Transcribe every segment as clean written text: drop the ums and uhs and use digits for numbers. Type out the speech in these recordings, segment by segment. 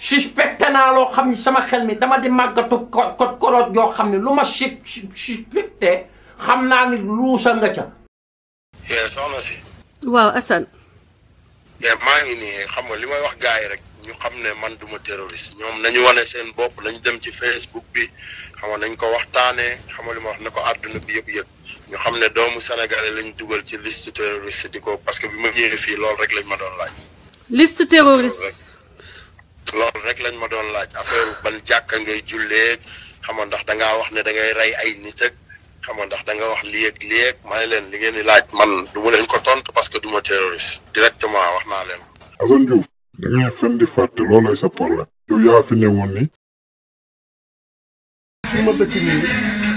suspecté naa loo xam ni sama xel mi dama di màggatu koroot yoo xam ne lu ma suspecté xam naa ni luusa nga ca. soxna si. waaw Assane. maa ngi nii xam nga li may wax gars yi rek ñu xam ne man duma terroriste ñoom nañu wane seen bopp nañu dem ci Facebook bi xam nga nañ ko waxtaanee xam nga li ma wax na ko àdduna bi yëpp yëpp ñu xam ne doomu sénégalais lañ dugal ci liste terroriste di ko parce que bi ma ñëwee fii loolu rek lañ ma doon laaj. liste terroriste. loolu rek lañ ma doon laaj affaire ban jàkka ngay jullee xam nga ndax da ngaa wax ne da ngay rey ay nit ak xam nga ndax da nga wax lii ak lii ak may leen li ngeen di laaj man du ma leen ko tontu parce que du ma terroriste directement wax naa leen. Assane Diouf da ngay fen di fàtte loolay sa problème yow yaa fi ne woon ni. fi ma dëkk nii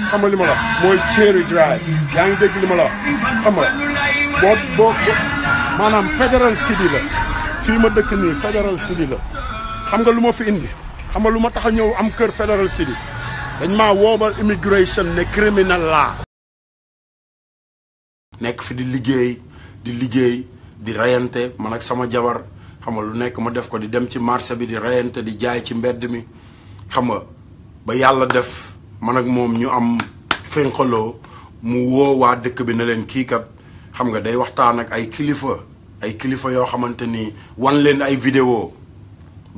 xam nga li ma la mooy Cherry Drive yaa ngi dégg li ma la xam nga boo maanaam Federal City la fii ma dëkk nii Federal City la xam nga lu ma fi indi xam nga lu ma tax a ñëw am kër Federal City dañ maa woobal immigration ne criminal laa. nekk fi di liggéey di rayante man ak sama jabar xam nga lu nekk ma def ko di dem ci marché bi di rayante di jaay ci mbedd mi xam nga ba yàlla def man ak moom ñu am fénqaloo mu woo waa dëkk bi ne leen kii kat xam nga day waxtaan ak ay kilifa yoo xamante ni wan leen ay vidéo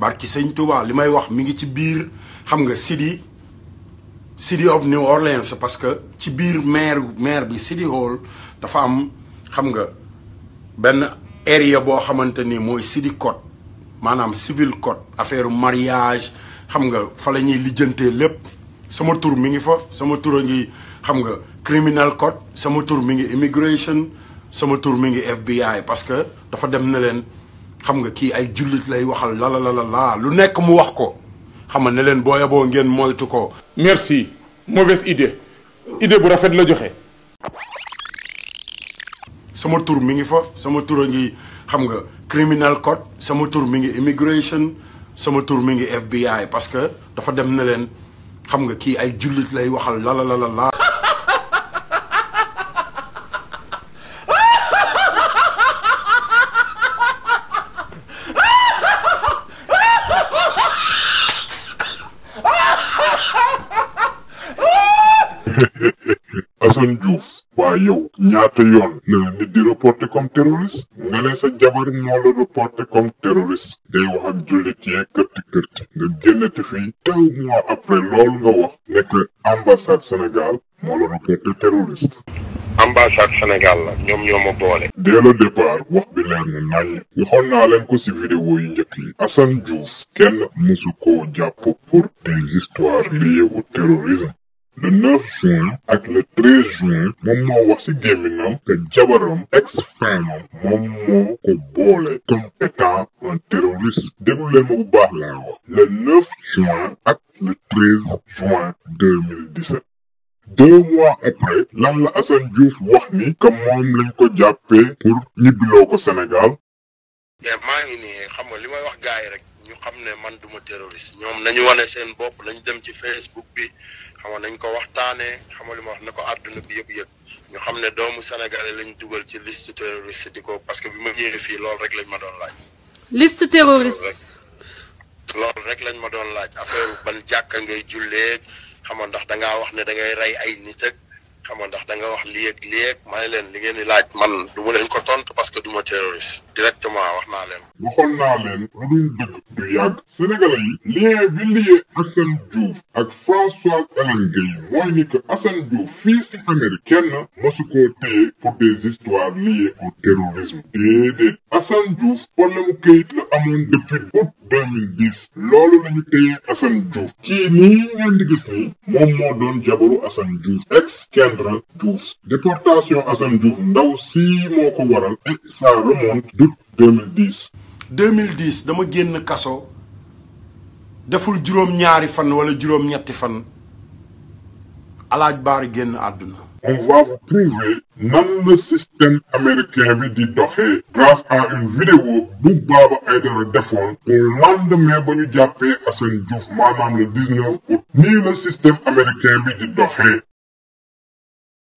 barki sëñ Touba li may wax mi ngi ci biir xam nga City of New Orleans parce que ci biir maire bi City Hall dafa am xam nga benn area boo xamante ni mooy City Code maanaam civil code affaire mariage xam nga fa la ñuy lijjantee lépp sama tur mi ngi fa sama tur a ngi xam nga criminal code sama tur mi ngi immigration sama tur mi ngi FBI parce que dafa dem na leen xam nga kii ay jullit lay waxal la lu nekk mu wax ko xam nga ne leen boo yeboo ngeen moytu ko. merci mauvaise idée bu rafet la joxe. sama tur mi ngi fa sama tur a ngi xam nga criminal code sama tur mi ngi immigration sama tur mi ngi FBI parce que dafa dem na leen xam nga kii ay jullit lay waxal la. Assane Diouf waaye yow ñaata yoon la nit di reporté comme terroriste nga ne sa jabar moo la reporté comme terroriste ngay wax ak jullit yee kërti nga génnati fii 2 mois après loolu nga wax nekk ambassade Sénégal moo la reporté terroriste. ambassade Sénégal la ñoom ñoo ma boole. dès le départ wax bi leer na naññ waxoon naa leen ko ci vidéo yu njëkk yi Assane Diouf kenn mësu koo jàpp pour des histoires liées au terrorisme. Le 9 juin ak le 13 juin moom moo wax ci gémminam que jabaram ex-femme moom moo ko boole comme étant un terroriste déglu leen ma bu baax laa wax le 9 juin ak le 13 juin 2017 2 mois après lan la Assane Diouf wax ni que moom lañ ko jàppee pour ñibbiloo ko Sénégal. maa ngi nii xam nga li may wax gars yi rek ñu xam ne man duma terroriste ñoom nañu wane seen bopp nañu dem ci Facebook bi xam nga nañ ko waxtaanee xam nga li ma wax na ko àdduna bi yëpp ñu xam ne doomu sénégalais lañ dugal ci liste terroriste di ko parce que bi ma ñëwee fii loolu rek lañ ma doon laaj. liste terroriste. loolu rek lañ ma doon laaj affaire ban jàkka ngay jullee xam nga ndax da ngaa wax ne da ngay rey ay nit ak xam nga ndax da nga wax lii ak may leen li ngeen di laaj man du ma leen ko tontu parce que du ma terroriste directement wax naa leen. waxoon naa leen lu dul dëgg du yàgg sénégalais yi lien bi lié Assane Diouf ak Françoise Hélène Gueye mooy ni que Assane Diouf fii ci Amérique kenn mosu koo téye pour des histoires liées au terrorisme déedéet Assane Diouf problème mu këyit la amoon depuis août 2010 loolu lañu téye Assane Diouf kii nii ngeen di gis nii moom moo doon jabaru Assane Diouf ex Kendra Diouf déportation Assane Diouf ndaw sii moo ko waral et ça remonte d'août 2010 dama génn kaso deful juróom-ñaari fan wala juróom-ñetti fan alaaj baari génn àdduna. on va vous prouver nan le système américain bi di doxee grâce à une vidéo bu Baba Aïdara defoon au lendemain ba ñu jàppee Assane Diouf maanaam le 19 août nii le système américain bi di doxee.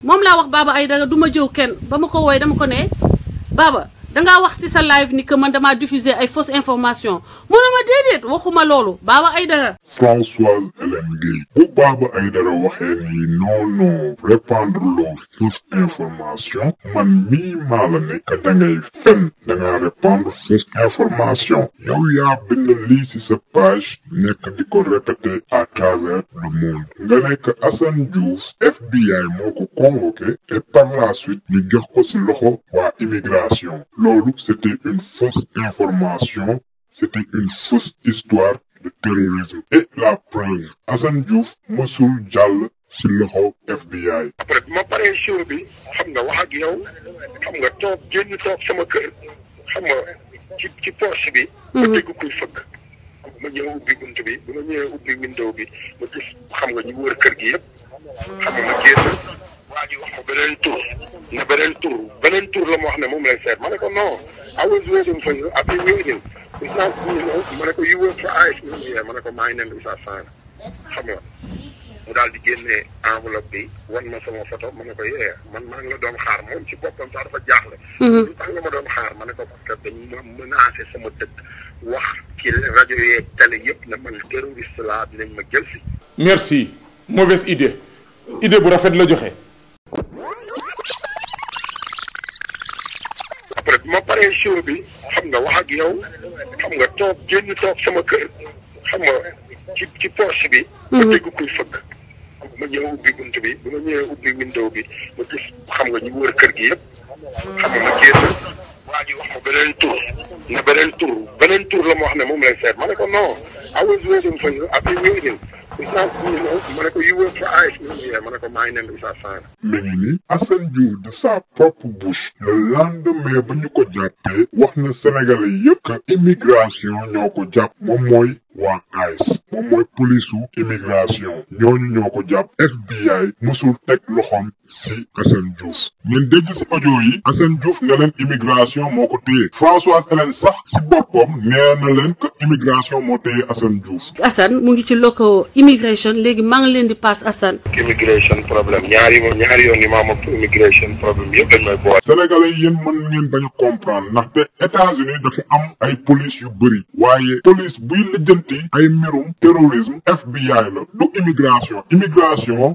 moom laa wax Baba Aïdara du ma jëw kenn ba ma ko wooye dama ko ne Baba dangaa wax ci sa live ni que man damaa diffuser ay fausses informations mu ne ma déedéet waxuma loolu Baba Aïdara. Françoise Hélène Gueye bu Baba Aïdara waxee ni non répandre loo fausse information man mii maa la nekk dangay fen dangaa répandre fausse information yow yaa bind lii ci sa page nekk di ko répéter à travers le monde nga nekk Assane Diouf FBI moo ko convoqué et par la suite ñu jox ko ci loxo waa immigration loolu c'était une fausse information c'était une fausse histoire de terrorisme et la preuve Assane Diouf mësul jàll ci loxo FBI. après bi ma paree show bi xam nga wax ak yow xam nga toog génn toog sama kër xam nga ci poche bi. ma dégg kuy fëgg. ma ñëw ubbi bunt bi ma ñëwee ubbi window bi ma gis xam nga ñu wër kër gi yëpp xam nga ma génn waa ji wax ma beneen tur la ma wax ne moom lay seet ma ne ko non I was waiting for you I've been waiting it's not ma ne ko you work for ICE ma ne ko maa ngi nen Issa Sane xam nga mu daal di génnee enveloppe bi wan ma sama photo ma ne ko man maa ngi la doon xaar moom ci boppam sax dafa jaaxle. lu tax nga ma doon xaar ma ne ko parce que dañ ma menacé sama dëkk wax ci rajo yeeg télé yëpp ne man terroriste laa dinañ ma jël si. merci mauvaise idée bu rafet la joxe. après bi ma paree show bi xam nga wax ak yow xam nga toog génn toog sama kër xam nga ci poche bi. ma dégg kuy fëgg. ma ñëw ubbi bunt bi ma ñëwee ubbi window bi ma gis xam nga ñu wër kër gi yëpp xam nga ma génn waa ji wax ma beneen tur la ma wax ne moom lay seet ma ne ko non I was waiting for you I've been waiting it's not ma ne ko you work for ICE ma ne ko maa ngi nen Issa Sane. mi ngi ni Assane Diouf de sa propre bouche le lendemain ba ñu ko jàppee wax na Sénégalais yëpp que immigration ñoo ko jàpp moom mooy waa ICE moom mooy police u immigration ñooñu ñoo ko jàpp FBI musul teg loxoom ci Assane Diouf ngeen dégg ci audio yi Assane Diouf ne leen immigration moo ko téye Françoise Hélène sax ci boppam nee na leen que immigration moo téye Assane Diouf. Assane mu ngi ci loko immigration léegi maa ngi leen di pass Assane. immigration problème ñaari yoon yi maam ak immigration problème yëpp dañ may boole. Sénégalais yi yéen mën ngeen bañ a comprendre ndaxte États-Unis dafa am ay police yu bëri waaye police buy lijjanti ay mbirum terrorisme FBI la du immigration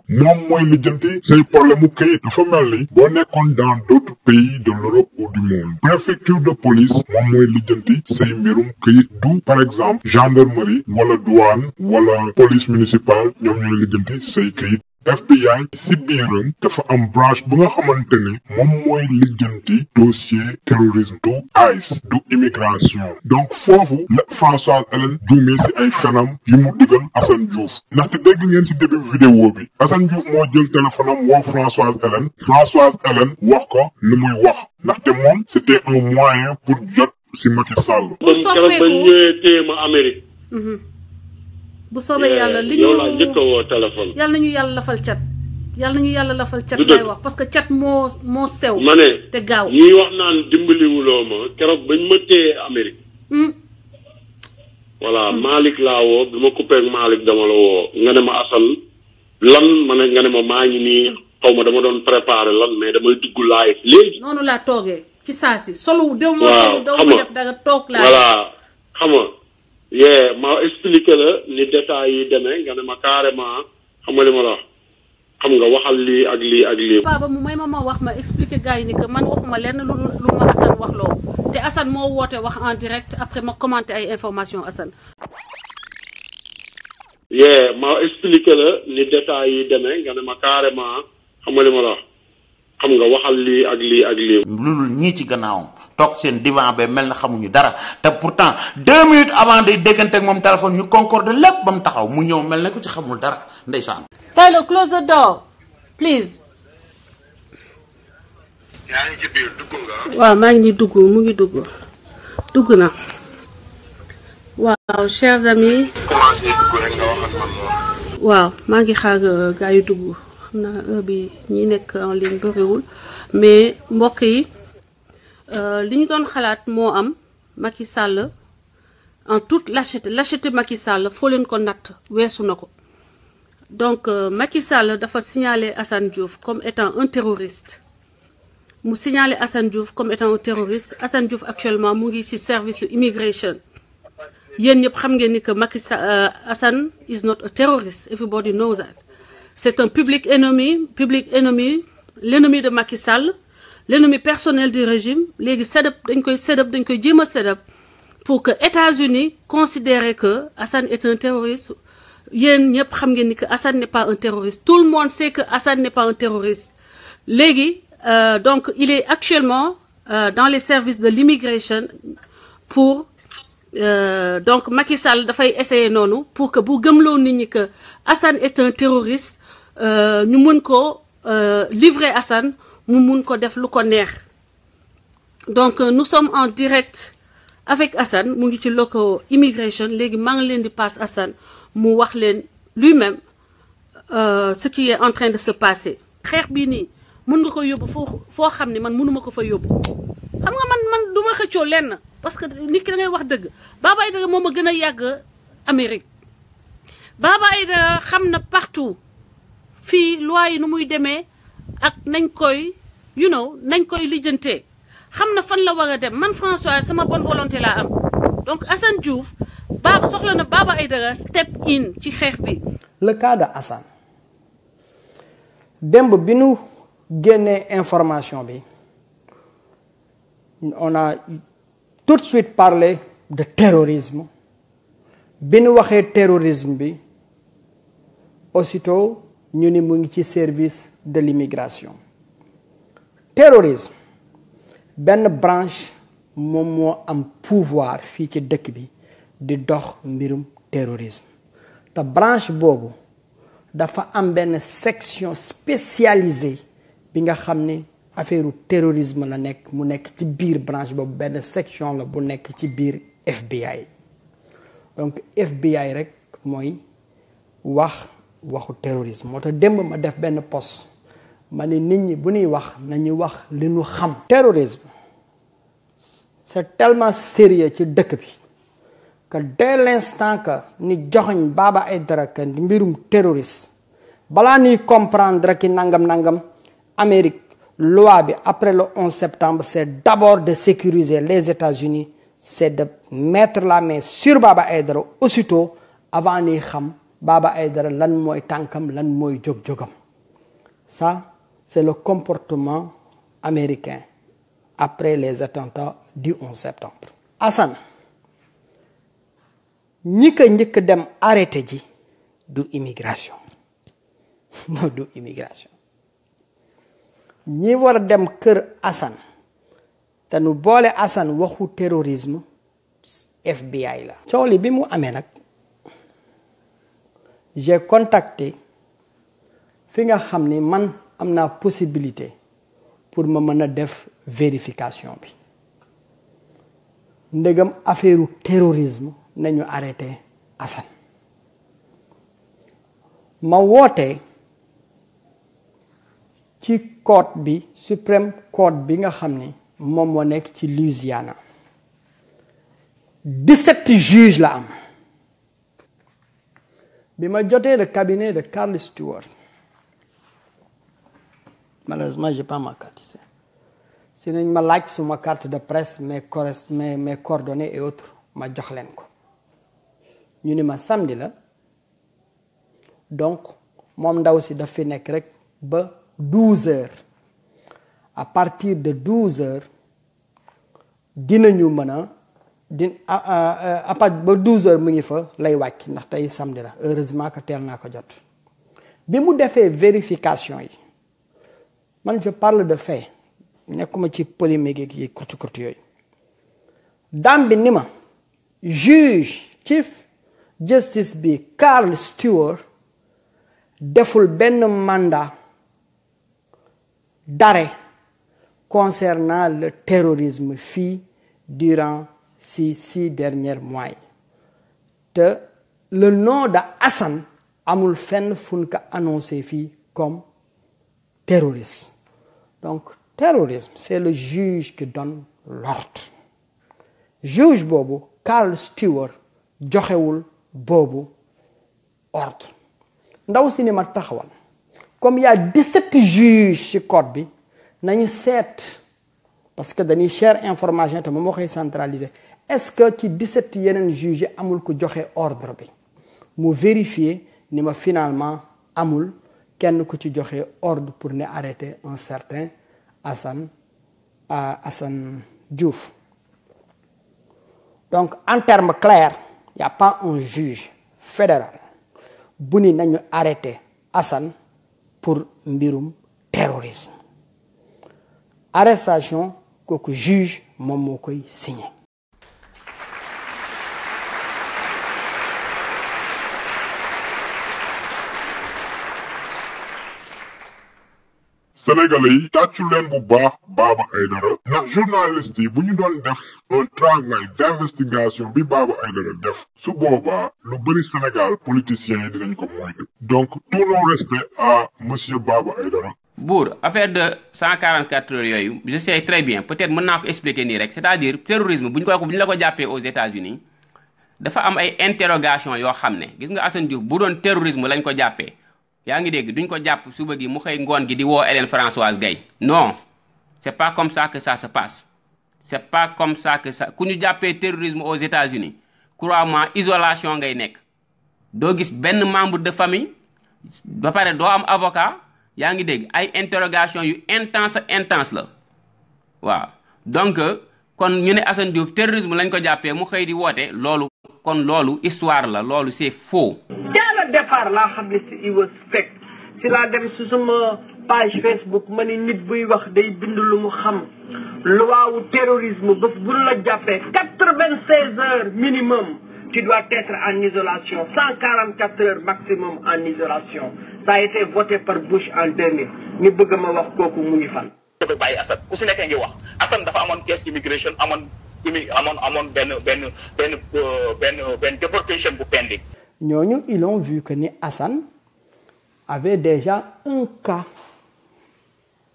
moom mooy lijjanti say problème mu këyit dafa mel ni boo nekkoon dans d'autres pays de l'Europe ou du monde préfecture de police moom mooy lijjanti say mbirum këyit du par exemple gendarmerie wala douane wala police municipale ñoom ñooy lijjanti say këyit. FBI ci biiram dafa am branche bu nga xamante ne moom mooy lijjanti dossier terrorisme du ICE du immigration donc foofu la Françoise Hélène juumee ci ay fenam yi mu digal Assane Diouf ndaxte dégg ngeen ci début vidéo bi Assane Diouf moo jël téléphone am woo Françoise Hélène wax ko li muy wax ndaxte moom c'était un moyen pour jot ci Macky Sall. bu soppeeku ba ñëwee téye ma Amérique. bu soobee yàlla li ñu yow laa njëkk a woo téléphone. yàlla nañu yàlla lafal cat lay wax parce que cat moo sew. ma ne te gaaw ñuy wax naan dimbaliwuloo ma keroog bañ ma téye Amérique. voilà Malick laa woo bi ma coupé ak Malick dama la woo nga ne ma Assane lan ma ne nga ne ma maa ngi nii xaw ma dama doon préparer lan mais damay dugg live léegi. noonu laa toogee ci saa si solo. waaw daw ma def danga toog laa. voilà xam nga. ma expliqué la ni détails yi demee nga ne ma carrément xam nga li ma la wax xam nga waxal lii ak lii ak lii. Baba mu may ma wax ma expliqué gars yi ni que man waxuma lenn lu ma Assane wax loo te Assane moo woote wax en direct après ma commenté ay information Assane. ma expliqué la ni détails yi demee nga ne ma carrément xam nga li ma la wax xam nga waxal lii ak lii ak lii. loolu ñii ci gannaawam toog seen divan ba mel na xamuñu dara te pourtant 2 minutes avant day déggante ak moom téléphone ñu concorde lépp ba mu taxaw mu ñëw mel na ko ci xamul dara ndeysaan. Tyler, close the door please. yaa ngi ci biir dugg nga. waaw maa ngi nii dugg mu ngi dugg na. waaw chers amis. commencé dugg rek nga wax ak man moom. waaw maa ngi xaar gars yu dugg xam naa heure bi ñi nekk en ligne bëriwul mais mbokk yi li ñu doon xalaat moo am Macky Sall en toute lâcheté Macky Sall foo leen ko natt weesu na ko donc Macky Sall dafa signalé Assane Diouf comme étant un terroriste mu signalé Assane Diouf comme étant un terroriste. Assane Diouf actuellement mu ngi ci service immigration. Yéen ñëpp xam ngeen ni que Assane is not a terrorist. Everybody knows that. C'est un public ennemi, l'ennemi de Macky Sall, l'ennemi personnel du régime. Léegi dañ koy jéem a set-up pour que États-Unis considèrent que Assane est un terroriste. Yéen ñëpp xam ngeen ni que Assane n'est pas un terroriste. Tout le monde sait que Assane n'est pas un terroriste. Léegi donc il est actuellement dans les services de l'immigration pour donc Macky Sall dafay essayer noonu pour que bu gëmloo nit ñi que Assane est un terroriste ñu mun ko livrer Assane mu mun ko def lu ko neex. Donc nous sommes en direct avec Assane mu ngi ci local immigration léegi maa ngi leen di passe Assane mu wax leen lui-même ce qui est en train de se passer. Xeex bii nii mun nga ko yóbbu foo xam ne man mënuma ko fa yóbbu xam nga man du ma xëccoo lenn parce que nit ki da ngay wax dëgg. Baba Aïdara moom a gën a yàgg Amérique Baba Aïdara xam na partout fii loi yi nu muy demee ak nañ koy nañ koy lijjantee xam na fan la war a dem. Man François sama bonne volonté laa am donc Assane Diouf soxla na Baba Aïdara step in ci xeex bi. Le cas de Assane démb bi nu génnee information bi on a tout de suite parlé de terrorisme bi nu waxee terrorisme bi aussitôt ñu ni mu ngi ci service de l'immigration. Terrorisme benn branche moom moo am pouvoir fii ci dëkk bi di dox mbirum terrorisme te branche boobu dafa am benn section spécialisée bi nga xam ne affaire terrorisme la nekk mu nekk ci biir branche boobu benn section la bu nekk ci biir FBI. Donc FBI rek mooy waxu terrorisme moo tax démb ma def benn post ma ne nit ñi bu ñuy wax nañu wax li ñu xam. Terrorisme c'est tellement sérieux ci dëkk bi que dès l'instant que ni joxoñ Baba Aïdara que mbirum terroriste balaa ñuy comprendre ki nangam Amérique loi bi après le 11 septembre c'est d'abord de sécuriser les États-Unis, c'est de mettre la main sur Baba Aïdara aussitôt avant ñuy xam Baba Aïdara lan mooy tànkam lan mooy jóg-jógam. Ça c'est le comportement américain après les attentats du 11 septembre. Assane ñi ko njëkk dem arrêté ji du immigration non du immigration ñi war a dem kër Assane te nu boole Assane waxu terrorisme FBI la. coow li bi mu amee nag j'ai contacté fi nga xam ni man am naa possibilité pour ma mën a def vérification bi ndegam affaire terrorisme nañu arrêté Assane ma woote ci court bi Supreme Court bi nga xam ni moom moo nekk ci Louisiana 17 juges la am bi ma jotee le cabinet de Carl Stewart malheureusement j'ai pas ma carte ici si nañ ma laaj suma carte de presse mes coordonnées et autres ma jox leen ko ñu ni ma samedi la donc moom ndaw si daf fi nekk rek ba 12 heures à partir de 12 heures dinañu mën a ba 12 heures mu ngi fa lay wàcc ndax tey samedi la heureusement que teel naa ko jot bi mu defee vérification yi man je parle de fait nekkuma ci polémique yi kurti yooyu dame bi ni ma juge chief justice bi Carl Stewart deful benn mandat d'arrêt concernant le terrorisme fii durant ces 6 derniers mois te le nom de Assane amul fenn fuñ ko annoncé fii comme terroriste. Donc terrorisme c'est le juge qui donne l'ordre juge boobu Carl Stewart joxewul boobu ordre ndaw si ni ma taxawal comme il y a 17 juges ci code bi nañu seet parce que dañuy share information te moom moo koy centraliser est-ce que ci 17 yeneen juge amul ko joxe ordre bi mu vérifier ni ma finalement amul kenn ku ci joxe ordre pour ne arrêter un certain Assane Diouf. Donc en termes clairs, il n'y a pas un juge fédéral bu ni nañu arrêter Assane pour mbirum terrorisme. Arrestation kooku juge moom moo koy signé. Sénégalais yi tàccu leen bu baax Baba Aïdara ndax journaliste yi bu ñu doon def un travail d'investigation bi Baba Aïdara def su boobaa lu bëri Sénégal politiciens yi dinañ ko moytu donc tout nos respects à monsieur Baba Aïdara. Bour affaire de 144 heures yooyu je sais très bien peut-être mën naa ko expliquer nii rek c'est-à-dire terrorisme bu ñu la ko jàppee aux États-Unis dafa am ay interrogation yoo xam ne gis nga Assane Diouf bu doon terrorisme lañ ko jàppee yaa ngi dégg duñ ko jàpp suba gi mu xëy ngoon gi di woo Hélène Françoise Gaye non c'est pas comme ça que ça se passe c'est pas comme ça que ça ku ñu jàppee terrorisme aux États-Unis crois-moi isolation ngay nekk doo gis benn membre de famille ba pare doo am avocat yaa ngi dégg ay interrogation yu intense la waaw donc kon ñu ne Assane Diouf terrorisme lañ ko jàppee mu xëy di woote loolu kon loolu histoire la loolu c'est faux. dès le départ laa xam ne it was fake si laa dem si sama page Facebook ma ni nit buy wax day bind lu mu xam loi wu terrorisme bés bu la jàppee 96 heures minimum tu dois être en isolation 144 heures maximum en isolation ça a été voté par Bush en 2000 ñu bëgg ma wax kooku mu ngi fan. dafa bàyyi Assane ku si nekk ngi wax Assane dafa amoon caisse immigration amoon benn déportation bu pending. ñooñu ils ont vu que ni Assane avait déjà un cas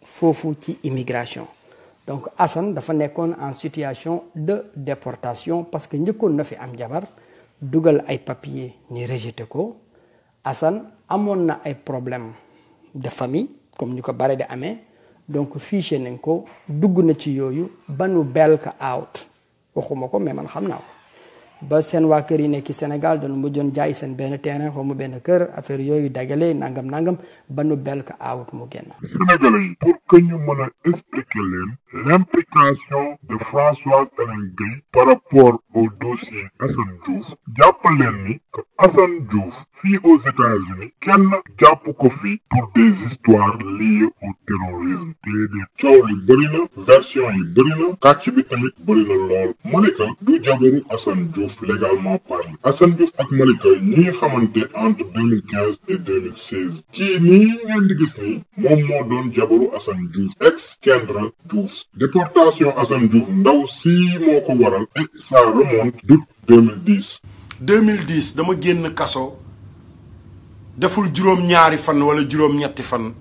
foofu ci immigration donc Assane dafa nekkoon en situation de déportation parce que njëkkoon na fi am jabar dugal ay papiers ni rejeté ko Assane amoon na ay problème de famille comme ni ko bare di amee donc fiché nañ ko dugg na ci yooyu ba nu bel ka out waxuma ko mais man xam naa ko ba seen waa kër yi nekk Sénégal dañu mujjoon jaay seen benn terrain xaw ma benn kër affaire yooyu dagale nangam ba nu bel ka out mu génn. Sénégalais yi pour que ñu mën a expliquer leen l'implication de Françoise Hélène Gaye par rapport au dossier Assane Diouf jàpp leen ni que Assane Diouf fii aux États-Unis kenn jàpp ko fii pour des histoires liées au terrorisme déedéet coow li bëri na version yi bëri na kàcc bi tamit bëri na lool Malika du jabaru Assane Diouf légalement parlé Assane Diouf ak Malika ñi xamante entre 2015 et 2016 kii nii ngeen di gis nii moom moo doon jabaru Assane Diouf ex Kendra Diouf déportation Assane Diouf ndaw si moo ko waral et ça remonte d'août 2010 dama génn kaso deful juróom-ñaari fan wala juróom-ñetti fan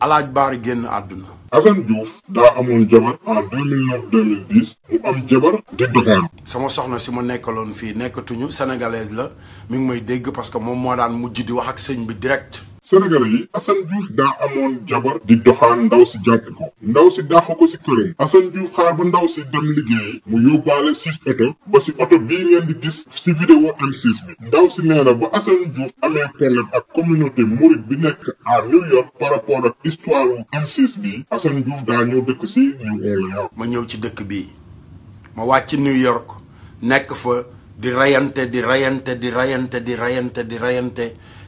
alaaj baari génn àdduna. Assane Diouf daa amoon jabar en 2009-2010 mu am jabar di doxaan. sama soxna si ma nekkaloon fii nekkatuñu sénégalaise la mi ngi may dégg parce que moom moo daan mujj di wax ak sëñ bi direct. Sénégalais yi Assane Diouf daa amoon jabar di doxaan ndaw si jàpp ko ndaw si dàq ko si këram Assane Diouf xaar ba ndaw si dem liggéeyi mu yóbbaale 6 oto ba si oto bii ngeen di gis si vidéo M6 bi ndaw si nee na ba Assane Diouf amee problème ak communauté mouride bi nekk à New York par rapport ak histoire M6 bi Assane Diouf daa ñëw dëkk si New Orleans. ma ñëw ci dëkk bii ma wàcc New York nekk fa di rayante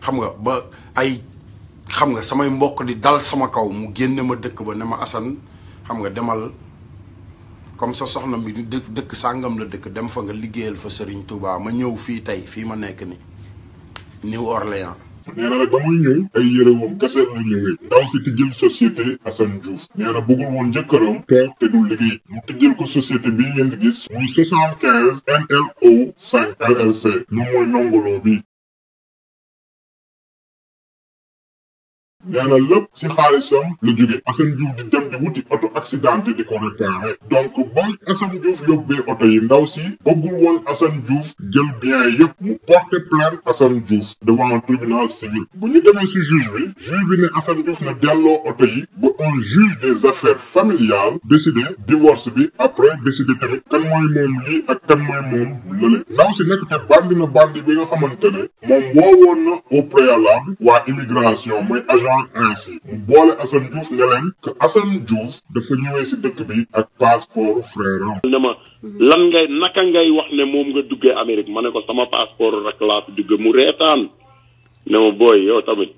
xam nga ba ay xam nga samay mbokk di dal sama kaw mu génne ma dëkk ba ne ma Assane xam nga demal comme sa soxna bi dëkk sàngam la dëkk dem fa nga liggéeyal fa Serigne Touba ma ñëw fii tey fii ma nekk ni New Orleans. nee na nag ba muy ñëw ay yërewam kese la ñëwee ndaw si tijjel société Assane Diouf nee na bëggul woon jëkkëram toog te du liggéey mu tijjel ko société bii ngeen di gis muy 75 NLO 5 LLC nu mooy nongoloo bi nee na lépp si xaalisam la jóge Assane Diouf di dem di wuti auto accidenté di ko réparé donc ba Assane Diouf yóbbee oto yi ndaw si bëggul woon Assane Diouf jël bien yëpp mu porté plainte Assane Diouf devant un tribunal civil bu ñu demee si juge bi ne Assane Diouf na delloo oto yi ba un juge des affaires familiales décidé divorce bi après décidé tamit kan mooy moom lii ak kan mooy moom lële ndaw si nekk te bandi bi nga xamante ne moom woowoon na au préalable waa immigration mooy agent ainsi mu boole Assane Diouf ne leen que Assane Diouf dafa ñëwee si dëkk bi ak passeport frère am. ne ma naka ngay wax ne moom nga duggee Amérique ma ne ko sama passeport rek laa fi dugg mu reetaan ne ma booy yow tamit.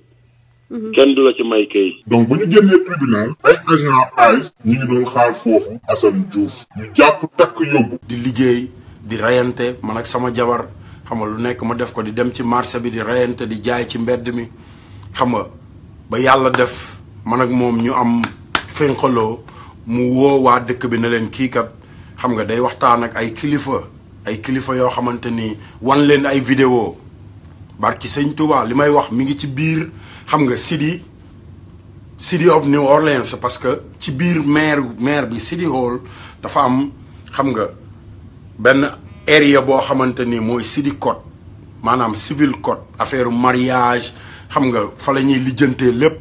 kenn du la ci may kay. donc bu ñu génnee tribunal ay agent ICE ñu ngi doon xaar foofu Assane Diouf ñu jàpp takk yóbbu. di liggéey di rayante man ak sama jabar xam nga lu nekk ma def ko di dem ci marché bi di rayante di jaay ci mbedd mi xam nga ba yàlla def man ak moom ñu am fénqaloo mu woo waa dëkk bi ne leen kii kat xam nga day waxtaan ak ay kilifa yoo xamante ni wan leen ay vidéo barki sëñ Touba li may wax mi ngi ci biir xam nga city of New Orleans parce que ci biir maire bi City Hall dafa am xam nga benn area boo xamante ni mooy city code maanaam civil code affaire mariage xam nga fa la ñuy lijjantee lépp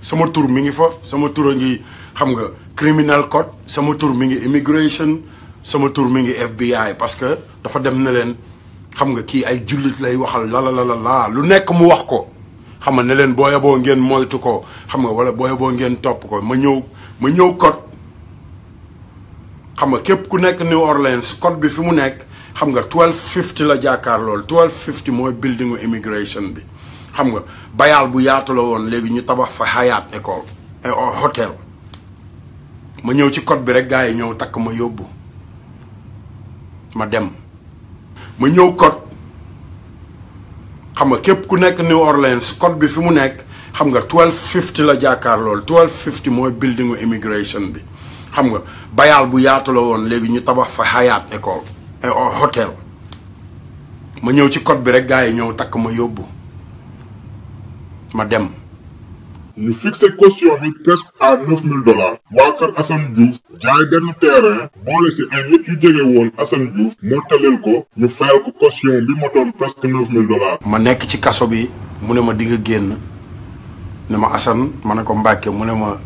sama tur mi ngi fa sama tur a ngi xam nga criminal code sama tur mi ngi immigration sama tur mi ngi FBI parce que dafa dem ne leen xam nga kii ay jullit lay waxal la lu nekk mu wax ko xam nga ne leen booya boo ngeen moytu ko xam nga wala booya boo ngeen topp ko ma ñëw code xam nga képp ku nekk New Orleans code bi fi mu nekk xam nga 1250 la jàkkaar lool 1250 mooy buildingu immigration bi xam nga bayaal bu yaatu la woon léegi ñu tabax fa Hyatt école hôtel ma ñëw ci code bi rek gars yi ñëw takk ma yóbbu ma dem ma ñëw code xam nga képp ku nekk New Orleans code bi fi mu nekk xam nga 1250 la jàkkaar lool 1250 mooy buildingu immigration bi xam nga bayaal bu yaatu la woon léegi ñu tabax fa Hyatt école hôtel ma ñëw ci code bi rek gars yi ñëw takk ma yóbbu ma dem. ñu fixé caution bi presque à $9000 waa kër Assane Diouf jaay benn terrain boole si ay nit yu jege woon Assane Diouf moo taleel ko ñu fayal ko caution bi motoon presque $9000. ma nekk ci kaso bi mu ne ma di nga génn ne ma Assane ma ne ko Mbàkke mu ne ma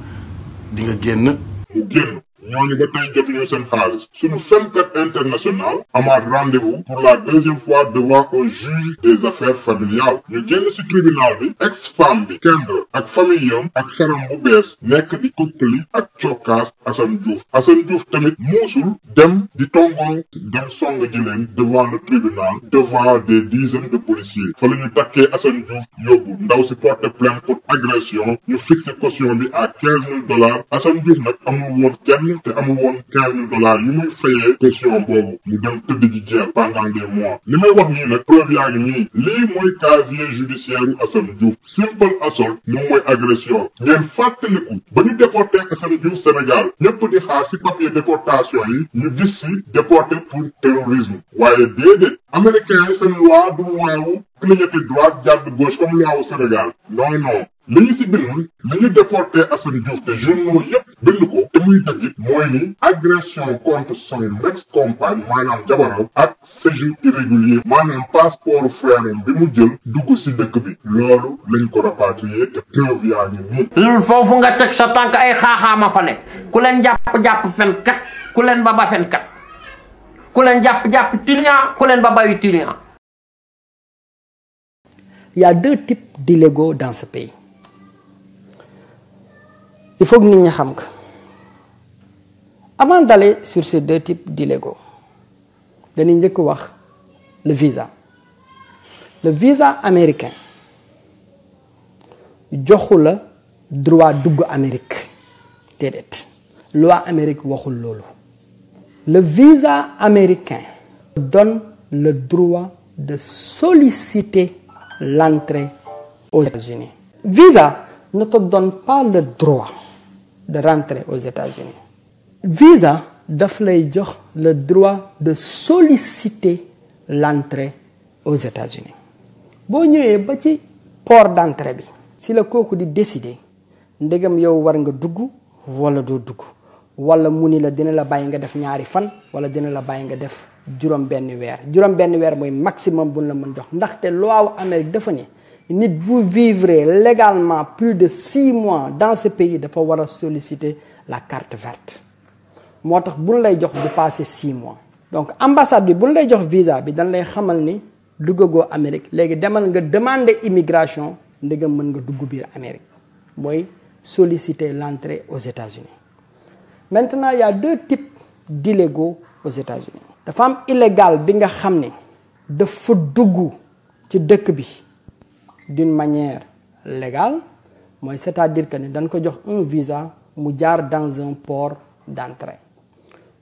di nga génn. mu génn ñooñu ba tey jotuñu seen xaalis suñu fenkat international amaat rendez-vous pour la deuxième fois devant un juge des affaires familiales ñu génn ci tribunal bi ex-femme bi Kendra ak famille yam ak faram bu bees nekk di kokkali ak cokkaas Assane Diouf tamit muusul dem di tongoo dem song ji leen devant le tribunal devant des dizaines de policiers fa la ñu takkee Assane Diouf yóbbu ndaw si porté plainte pour agression ñu fixé caution bi à $15000 Assane Diouf nag amul woon kenn te amul woon $15000 yu muy fayee caution boobu mu dem tëdd ji jeer pendant des mois li may wax nii nag preuve yaa ngi nii lii mooy casier judiciaire u Assane Diouf simple assault moom mooy agression ngeen fàttaliku ba ñu déporté Assane Diouf Sénégal ñëpp di xaar ci papier déportation yi ñu gis ci déporté pour terrorisme waaye déedéet américains yi seen loi du loi clignoter droite jàdd gauche comme loi wu Sénégal non li ñu si bind li ñu déporté Assane Diouf te journaux yépp bind ko te muy dëgg mooy ni agression contre son ex-compagne maanaam jabaram ak séjour irrégulier maanaam passeport frère bi mu jël dugg si dëkk bi loolu lañ ko rapatrier te preuve yaa ngi nii. foofu nga teg sa tànk ay xaaxaama fa nekk ku leen jàpp fenkat ku leen ba fenkat ku leen jàpp tilian ku leen ba bayu tilian. Il y a deux types d'illégaux dans ce pays. Il faut que nous sachions. Avant d'aller sur ces deux types d'illégaux, nous allons voir le visa. Le visa américain, il y a le droit d'Amérique Amérique. La loi américaine waxul lolu. Le visa américain donne le droit de solliciter l'entrée aux États-Unis. Visa ne te donne pas le droit de rentrer aux États-Unis. Visa daf lay jox le droit de solliciter l'entrée aux États-Unis. Boo ñëwee ba ci port d'entrée bi si la kooku di décider ndegam yow war nga dugg wala doo dugg wala mu ni la dina la bàyyi nga def ñaari fan wala dina la bàyyi nga def juróom benn weer mooy maximum buñ la mën jox ndaxte loi wu Amérique dafa ne nit bu vivre légalement plus de 6 mois dans ce pays dafa war a solliciter la carte verte moo tax buñ lay jox du passer 6 mois donc ambassade bi buñ lay jox visa bi dañ lay xamal ni duggagoo Amérique léegi demal nga demander immigration ndegam mën nga dugg biir Amérique mooy solliciter l'entrée aux États-Unis. Maintenant il y a 2 types d'illégaux aux États-Unis dafa am illégal bi nga xam ne dafa dugg ci dëkk bi d'une manière légale mooy c'est-à-dire que ne dañ ko jox un visa mu jaar dans un port d'entrée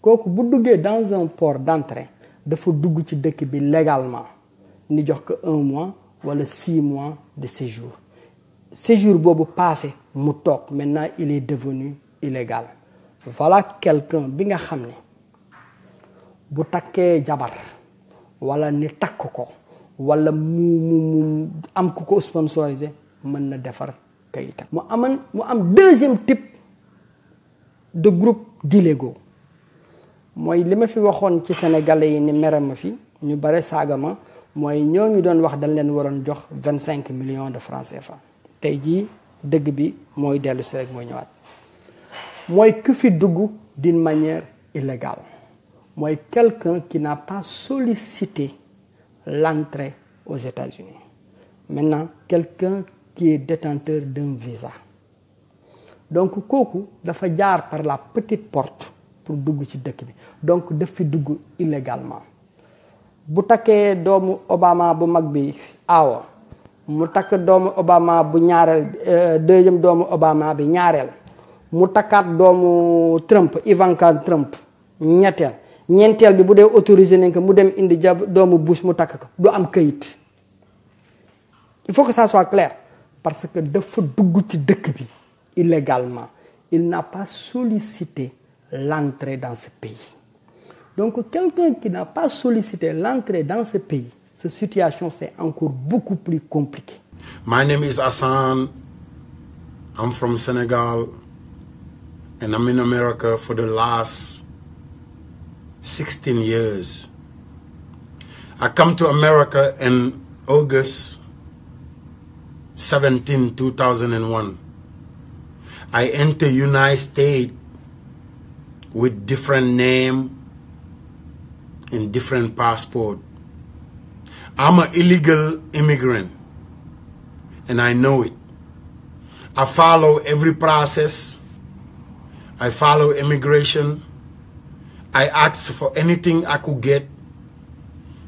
kooku bu duggee dans un port d'entrée dafa dugg ci dëkk bi légalement ni jox ko 1 mois wala 6 mois de séjour boobu passé mu toog maintenant il est devenu illégal. Voilà quelqu'un bi nga xam ne bu takkee jabar wala ni takk ko wala mu am ku ko sponsorisé mën na defar kayitam mu am deuxième type de groupe d'illégaux mooy li ma fi waxoon ci sénégalais yi ni mere ma fi ñu bare saaga ma mooy ñooñu doon wax dañ leen waroon jox 25 millions de francs CFA tey jii dëgg bi mooy dellu si rek mooy ñëwaat mooy ku fi dugg d'une manière illégale mooy quelqu'un qui n'a pas sollicité l'entrée aux États-Unis. Maintenant quelqu'un qui est détenteur d'un visa donc kooku dafa jaar par la petite porte pour dugg ci dëkk bi donc daf fi dugg illégalement bu takkee doomu Obama bu mag bi aawa mu takk doomu Obama bu ñaareel deuxième doomu Obama bi ñaareel mu takkaat doomu Trump Ivanka Trump ñeenteel bi bu dee autorisé nañ ko mu dem indi doomu Bush mu takk ko du am këyit il faut que ça soit clair parce que dafa dugg ci dëkk bi illégalement il n'a pas sollicité l'entrée dans ce pays donc quelqu'un qui n'a pas sollicité l'entrée dans ce pays cette situation c'est encore beaucoup plus compliqué. My name is Hassan. I'm from Senegal and I'm in America for the last 16 years. I come to America in August 17, 2001. I enter United States with different name and different passport. I'm an illegal immigrant and I know it. I follow every process. I follow immigration. I asked for anything I could get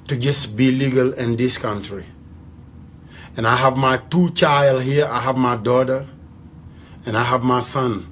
to just be legal in this country. And I have my 2 children here. I have my daughter and I have my son.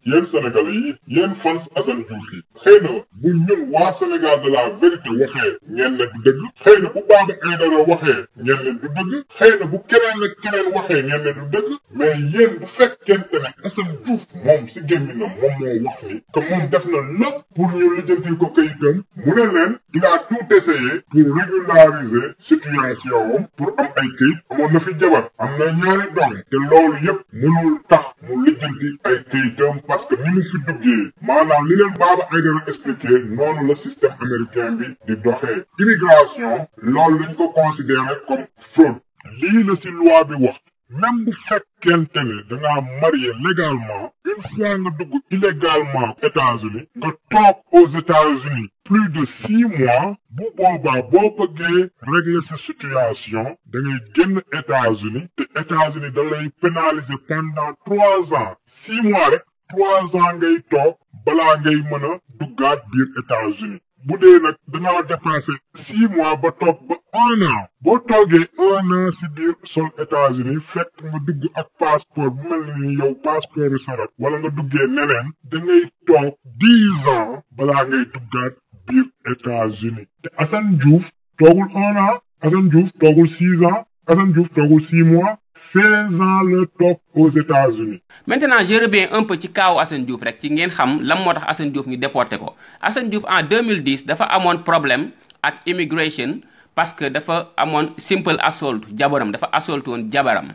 yéen Sénégalais yi yéen fans Assane Diouf yi xëy na bu ñun waa Sénégal de la vérité waxee ñenn du dëgg xëy na bu Baba Aïdara waxee ñenn du dëgg xëy na bu keneen ak keneen waxee ñenn du dëgg mais yéen bu fekkente ne Assane Diouf moom si gémminam moom moo wax ni que moom def na lépp pour ñu lijjantil ko kayitam mu ne leen il a tout essayé pour régulariser situation am pour am ay kayit amoon na fi jabar am na ñaari doom te loolu yëpp mënul tax mu lijjanti ay kayitam parce que ni mu fi duggee maanaam li leen Baba Aïdara expliqué noonu la système américain bi di doxee immigration loolu lañ ko considéré comme fraude lii la si loi bi wax même bu fekkente ne dangaa marié légalement une fois nga dugg illégalement États-Unis nga toog aux États-Unis plus de 6 mois bu boobaa boo bëggee régler sa situation da ngay génn États-Unis te États-Unis da lay pénaliser pendant 3 ans 6 mois rek 3 ans ngay toog balaa ngay mën a duggaat biir États-Unis bu dee nag dangaa dépassé 6 mois ba toog ba 1 an boo toogee 1 an si biir sol États-Unis fekk nga dugg ak passeport bu mel ni yow passeport yu sarat wala nga duggee neneen da ngay toog 10 ans balaa ngay duggaat biir États-Unis te Assane Diouf toogul 1 an Assane Diouf toogul 6 ans Assane Diouf toogul 6 mois 16 ans le toog aux États-Unis. Maintenant je reviens un peu ci kaawu Assane Diouf rek ci ngeen xam lan moo tax Assane Diouf ñu déporté ko Assane Diouf en 2010 dafa amoon problème ak immigration parce que dafa amoon simple assault jabaram dafa assault woon jabaram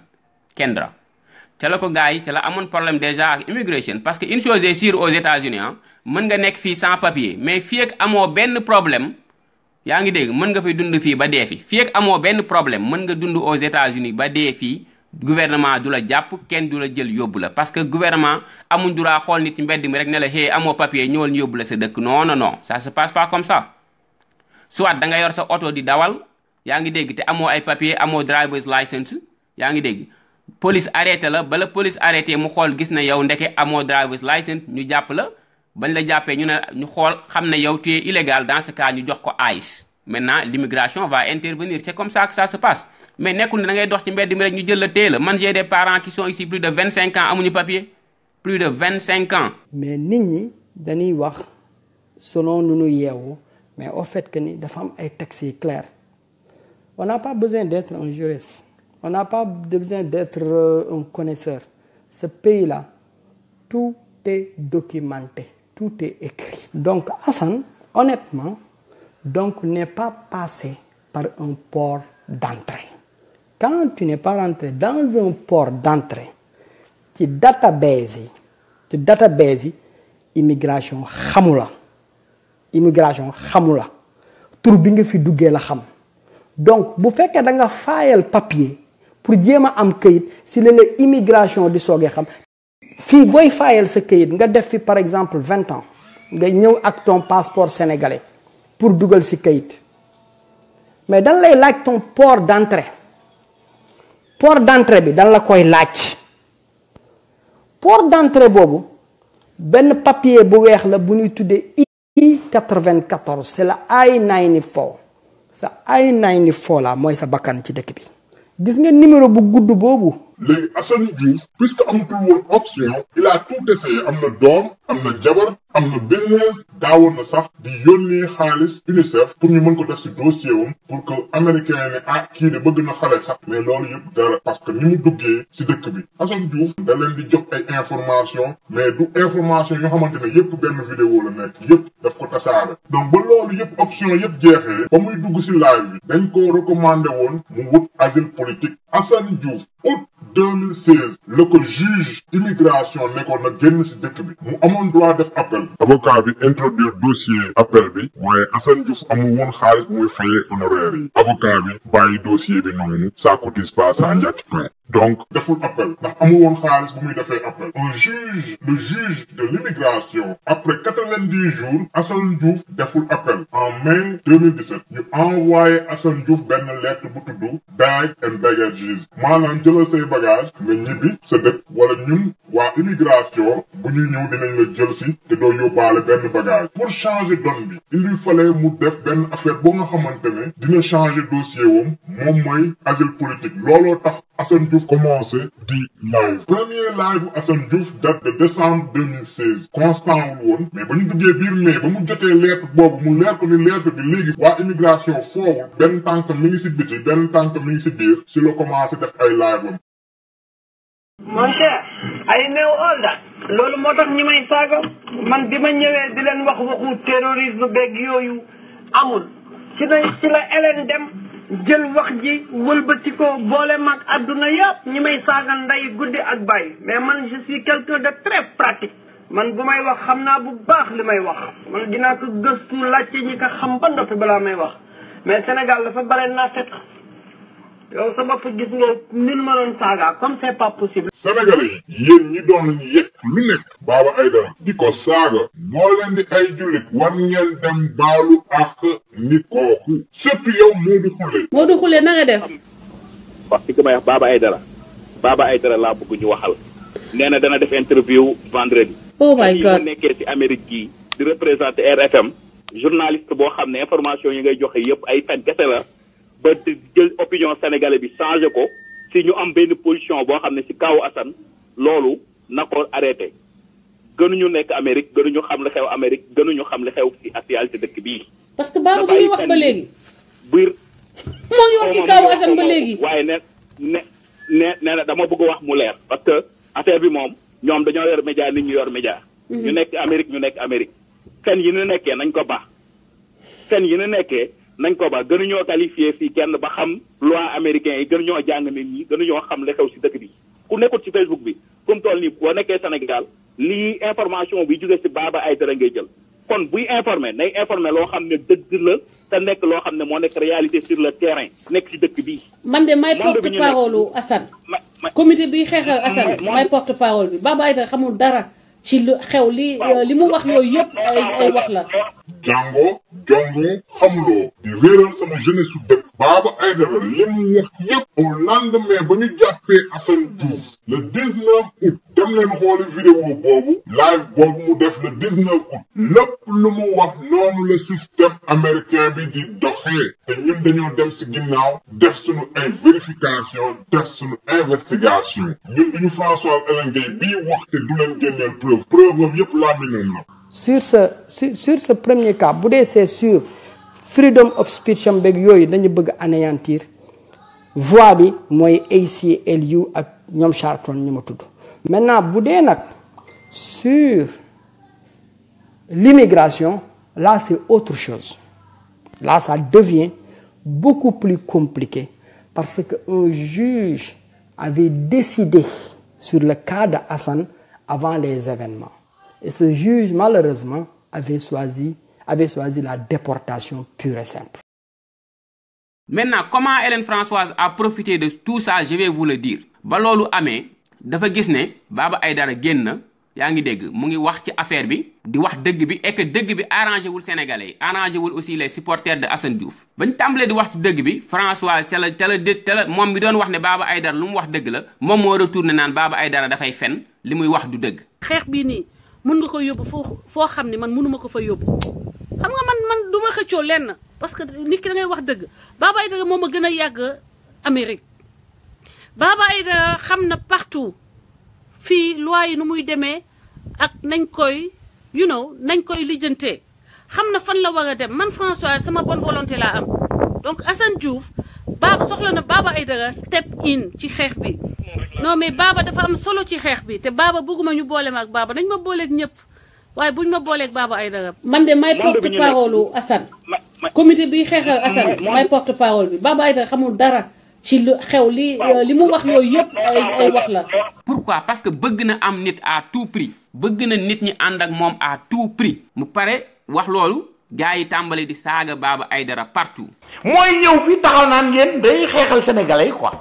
Kendra ca la ko gars yi ca la amoon problème déjà ak immigration parce que une chose est sûre aux États-Unis ah mën nga nekk fii sans papier mais fii ak amoo benn problème yaa ngi dégg mën nga fay dund fii ba dee fi fii ak amoo benn problème mën nga dund aux États-Unis ba dee fii gouvernement du la jàpp kenn du la jël yóbbu la parce que gouvernement amuñ droit xool nit ci mbedd mi rek ne la hey amoo papier ñëwal ñu yóbbu la sa dëkk non non non ça se passe pas comme ça soit da nga yor sa oto di dawal yaa ngi dégg te amoo ay papier amoo driver's license yaa ngi dégg police arrêté la bala police arrêté mu xool gis na yow ndeke amoo driver's license ñu jàpp la bañ la jàppee ñu xool xam ne yow tu es illégal dans ce cas ñu jox ko ICE maintenant l'immigration va intervenir c'est comme ça que ça se passe mais nekkul ne da ngay dox ci mbedd mi rek ñu jël la téye la man j'ai des parents qui sont ici plus de 25 ans amuñu papier plus de 25 ans. mais nit ñi dañuy wax selon nu ñu yeewu mais au fait que ni dafa am ay textes yi clairs on n'a pas besoin d'être un juriste on n'a pas besoin d'être un connaisseur ce pays-là tout est documenté tout est écrit. donc Assane honnêtement donc n'est pas passé par un port d'entrée. Quand tu n'es pas rentré dans un port d'entrée ci database yi immigration xamula tur bi nga fi duggee la xam donc bu fekkee da nga faayal papier pour jéem a am këyit si la immigration di soogee xam fii booy faayal sa këyit nga def fi par exemple 20 ans nga ñëw ak ton passeport sénégalais pour dugal si këyit mais dañ lay laaj ton port d'entrée bi dañ la koy laaj port d'entrée boobu benn papier bu weex la bu ñuy tuddee I-94 c'est la I-94 sa I-94 la mooy sa bakkan ci dëkk bi gis nga numéro bu gudd boobu. léegi Assane Diouf puisque amatul woon option il a tout essayé am na doom am na jabar am na business daawoon na sax di yónnee xaalis UNICEF pour ñu mën ko def si dossier wam pour que américain ne kii de bëgg na xale sax mais loolu yëpp dara parce que ni mu duggee si dëkk bi Assane Diouf da leen di jox ay information mais du information yoo xamante ne yëpp benn vidéo la nekk yëpp daf ko tasaare donc ba loolu yëpp option yëpp jeexee ba muy dugg si live bi dañ ko recommandé woon mu wut asile politique Assane Diouf août 2016 la ko juge immigration nekkoon na génn si dëkk bi mu amoon droit def appel avocat bi introduire dossier appel bi waaye Assane Diouf amul woon xaalis muy fayee honoraire yi avocat bi bàyyi dossier bi noonu ça cotise pas ça njëkk donc deful appel ndax amul woon xaalis bu muy defee appel le juge de l'immigration après 90 jours Assane Diouf deful appel en mai 2017 ñu envoyé Assane Diouf benn lettre bu tudd bag and baggages maanaam jëlal say bagage nga ñibbi sa dëkk wala ñun waa immigration bu ñuy ñëw dinañ la jël si te doo yóbbaale benn bagage pour changer donne bi il lui fallait mu def benn affaire boo nga xamante ne dina changer dossier wam moom mooy asile politique looloo tax Assane Diouf commencé di live premier live Assane Diouf date de décembre 2016 constant wul woon mais ba ñu duggee biir mai ba mu jotee lettre boobu mu leer ko ni lettre bi léegi waa immigration foowul benn tànk mi ngi si biti benn tànk mi ngi si biir si la commencé def ay live am. mon cher I know all that loolu moo tax ñi may saaga man bi ma ñëwee di leen wax waxu terrorisme beeg yooyu amul ci la Hélène dem jël wax ji wëlbati ko boole mag adduna yëpp ñi may saaga nday guddi ak bàyyi mais man je suis quelqu'un de très pratique man bu may wax xam naa bu baax li may wax man dinaa ko gëstu laajte ñi ko xam ba noppi balaa may wax mais Sénégal dafa bare naa fekk yow sa bopp gis nga nin ma doon saaga comme c'est pas possible. Sénégalais yi yéen ñi doon yëg lu nekk Baba Aïdara di ko saaga boo leen di ay jullit war ngeen dem baalu ak nit kooku surtout yow Modou Khoule na nga def wax ci ko may wax Baba Aïdara laa bëgg ñu waxal nee na dana def interview vendredi. oh my God nekkee ci Amérique gii di représenter RFM journaliste boo xam ne information yi ngay joxe yëpp ay fen kese la ba jël opinion sénégalais bi changé ko si ñu am benn position boo xam ne si kaw Assane loolu na ko arrêté gënuñu nekk Amérique gënuñu xam li xew Amérique gënuñu xam li xew si actualité dëkk bii. parce que Baba mu ngi wax ba léegi. biir moo ngi wax ci kaw Assane ba léegi. waaye nee na dama bëgg wax mu leer parce que affaire bi moom ñoom dañoo yor média nit ñu yor média. ñu nekk Amérique fen yi ñu nekkee nañ ko baax fen yi ñu nekkee. nañ ko ba gënuñoo qualifié fii kenn ba xam loi américain yi gënuñoo jàng nit ñi gënuñoo xam li xew si dëkk bi ku nekkul ci Facebook bi fu mu toll nii boo nekkee Sénégal lii information bi jóge ci Baba Aïdara ngay jël kon buy informer nay informer loo xam ne dëgg la te nekk loo xam ne moo nekk réalité sur le terrain nekk ci dëkk bii. man de may porte parole Assane. comité bi xeexal Assane may porte parole bi Baba Aïdara xamul dara ci lu xew li mu wax yooyu yëpp ay wax la. jàngoo jongoo xamuloo di réeral sama jeunesse su dëkk Baba Aïdara li mu wax yëpp au lendemain ba ñu jàppee Assane Diouf le 19 août dem leen xooli vidéo boobu live boobu mu def le 19 août lépp lu mu wax noonu le système américain bi di doxee te ñun dañoo dem si ginnaaw def suñu ay vérification def suñu investigation ñun duñu François Hélène Gueye bii wax te du leen génneel preuve boobu yëpp laaminam la. sur ce premier cas bu dee c'est sur freedom of speech am beeg yooyu dañu bëgg anéantir voix bi mooy ACLU ak ñoom Charlton ñu ma tudd maintenant bu dee nag sur l'immigration là c'est autre chose là ça devient beaucoup plus compliqué parce que un juge avait décidé sur le cas de Assane avant les événements. Et ce juge, malheureusement, avait choisi la déportation pure et simple. Maintenant, comment Hélène Françoise a profité de tout ça, je vais vous le dire. Ba lolu amé, dafa gis né Baba Aïdara génn, yaa ngi dégg, mu ngi wax ci affaire bi, di wax dëgg bi et que dëgg bi arrangé wul Sénégalais, arrangé wul aussi les supporters de Assane Diouf. Bañ tàmbalee di wax ci dëgg bi, Françoise ca la moom mi doon wax ne Baba Aïdara lu mu wax dëgg la, moom moo retourné naan Baba Aïdara dafay fen, li muy wax du dëgg. Xeex bii nii mun nga ko yóbbu foo xam ne man mënuma ko fa yóbbu xam nga man du ma xëccoo lenn parce que nit ki da ngay wax dëgg Baba Aïdara moom a gën a yàgg Amérique Baba Aïdara xam na partout fii loi yi nu muy demee ak nañ koy nañ koy lijjantee xam na fan la war a dem man François sama bonne volonté laa am donc Assane Diouf soxla na Baba Aïdara step in ci xeex bi non mais Baba dafa am solo ci xeex bi te Baba bëgguma ñu boole ma ak Baba nañ ma booleeg ñëpp waaye buñ ma booleeg Baba Aïdara man de may porte parole Assane comité bi xeexal Assane may porte parole bi Baba Aïdara xamul dara ci lu xew li mu wax yooyu yëpp ay wax la. Pourquoi? Parce que bëgg na am nit à tout prix bëgg na nit ñi ànd ak moom à tout prix mu pare wax loolu gars yi tàmbali di saaga Baba Aïdara partout. mooy ñëw fii taxaw naan ngeen day xeexal sénégalais yi quoi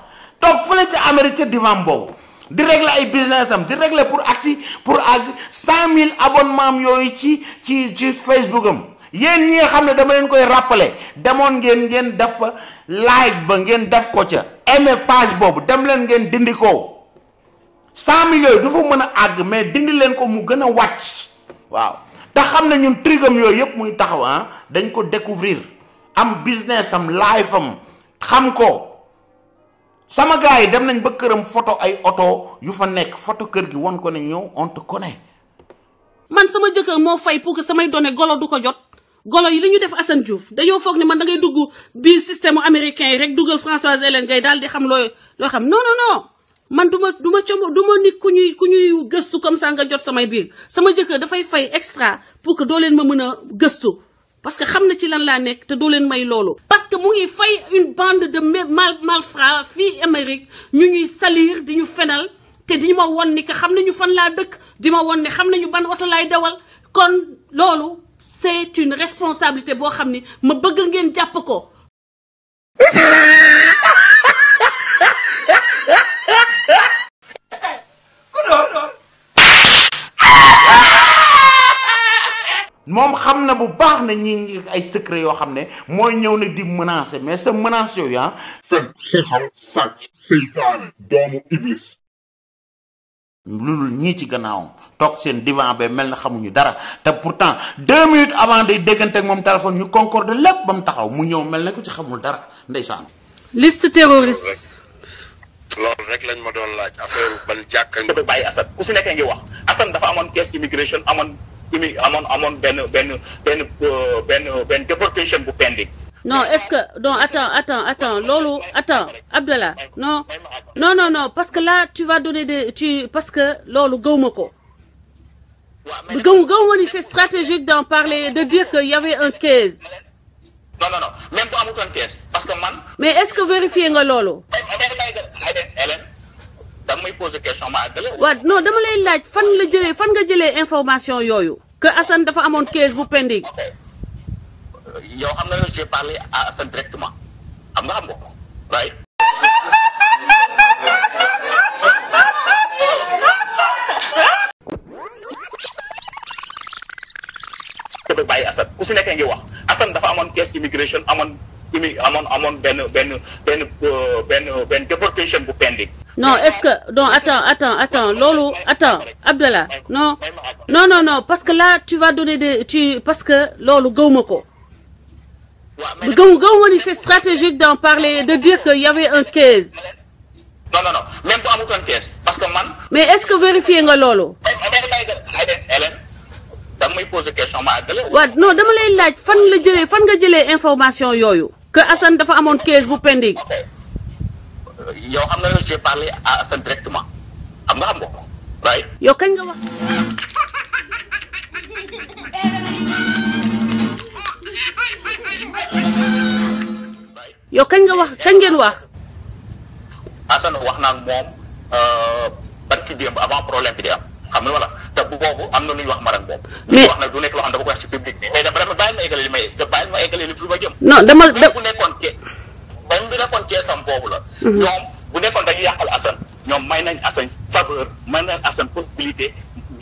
toog fële ca Amérique ca divan boobu di régler ay business am di régler pour àgg 100 000 abonnement am yooyu ci Facebook am yéen ñi nga xam ne dama leen koy rappeler demoon ngeen def fa like ba ngeen def ko ca aimer page boobu dem leen ngeen dindi ko 100 000 yooyu du fa mën a àgg mais dindi leen ko mu gën a wàcc waaw te xam ne ñun trigam yooyu yëpp muy taxaw dañ ko découvrir am business am life am xam ko sama gars yi dem nañ ba këram photo ay oto yu fa nekk photo kër gi won ko ne ñëw on te connaît. man sama jëkkër moo fay pour que samay données golo du ko jot golo yi li ñu def Assane Diouf dañoo foog ne man da ngay dugg biir système américain yi rek dugal Françoise Hélène Gueye daal di xam loo xam non man du ma nit ku ñuy gëstu comme ça nga jot samay biir sama jëkkër dafay fay extra pour que doo leen ma mën a gëstu parce que xam na ci lan laa nekk te doo leen may loolu. parce que mu ngi fay une bande de malfrats fii Amérique ñu ñuy salir di ñu fenal te di ma won ni que xam nañu fan laa dëkk di ma won ne xam nañu ban oto laay dawal kon loolu c'est une responsabilité boo xam ni ma bëgg ngeen jàpp ko. moom xam na bu baax ne ñi ay secret yoo xam ne mooy ñëw na di menacer mais sa menace yooyu fen xeexal sàcc seytaane doomu iblis loolu ñii ci gannaawam toog seen divan ba mel na xamuñu dara te pourtant 2 minutes avant day déggante ak moom téléphone ñu concorde lépp ba mu taxaw mu ñëw mel na ko ci xamul dara ndeysaan. liste terroriste. loolu rek lañ ma doon laaj affaire ban jàkka nga bàyyi Assane ku si nekkee ngi wax Assane dafa amoon caisse immigration amoon benn déportation bu pending. non est-ce que non attends loolu attends Abdallah non parce que là tu vas donner parce que loolu gëwma ko gëwma ni c'est stratégique d'en parler de dire que y avait un case. non même bu amutoon case parce que man. mais est-ce que vérifier nga loolu. da nga may poser question ma àggale. waaw non dama lay laaj fan nga jëlee information yooyu que Assane dafa amoon case bu pending. yow xam nga j'ai parlé à Assane directement xam nga ko right. te bàyyi Assane ku si nekkee ngi wax Assane dafa amoon caisse immigration amoon benn déportation bu pending. non est-ce que non attends loolu attends Abdallah non parce que là tu vas donner parce que loolu gëwuma ko. gëwuma ni c'est stratégique d'en parler de dire que y avait un case. non même bu amutoon case parce que man. mais est-ce que vérifier nga loolu. Hélène da nga may poser question ma àggale. waaw non dama lay laaj fan nga jëlee information yooyu que Assane dafa amoon case bu pending. yow xam nga j'ai parlé à Assane directement xam nga ko right. yow kañ nga wax. yow kañ ngeen wax. Assane wax naa ak moom barki démb avant problème bi di am xam nga wala te bu boobu am na lu ñu wax man ak moom. mais wax na du nekk loo xam ne dama koy wax ci public bi mais dama bàyyi ma eggale li ma eggale li fi ma jëm. non dama bu nekkoon keesam boobu la. ñoom bu nekkoon dañuy yàqal Assane ñoom may nañ Assane faveur may nañ Assane possibilité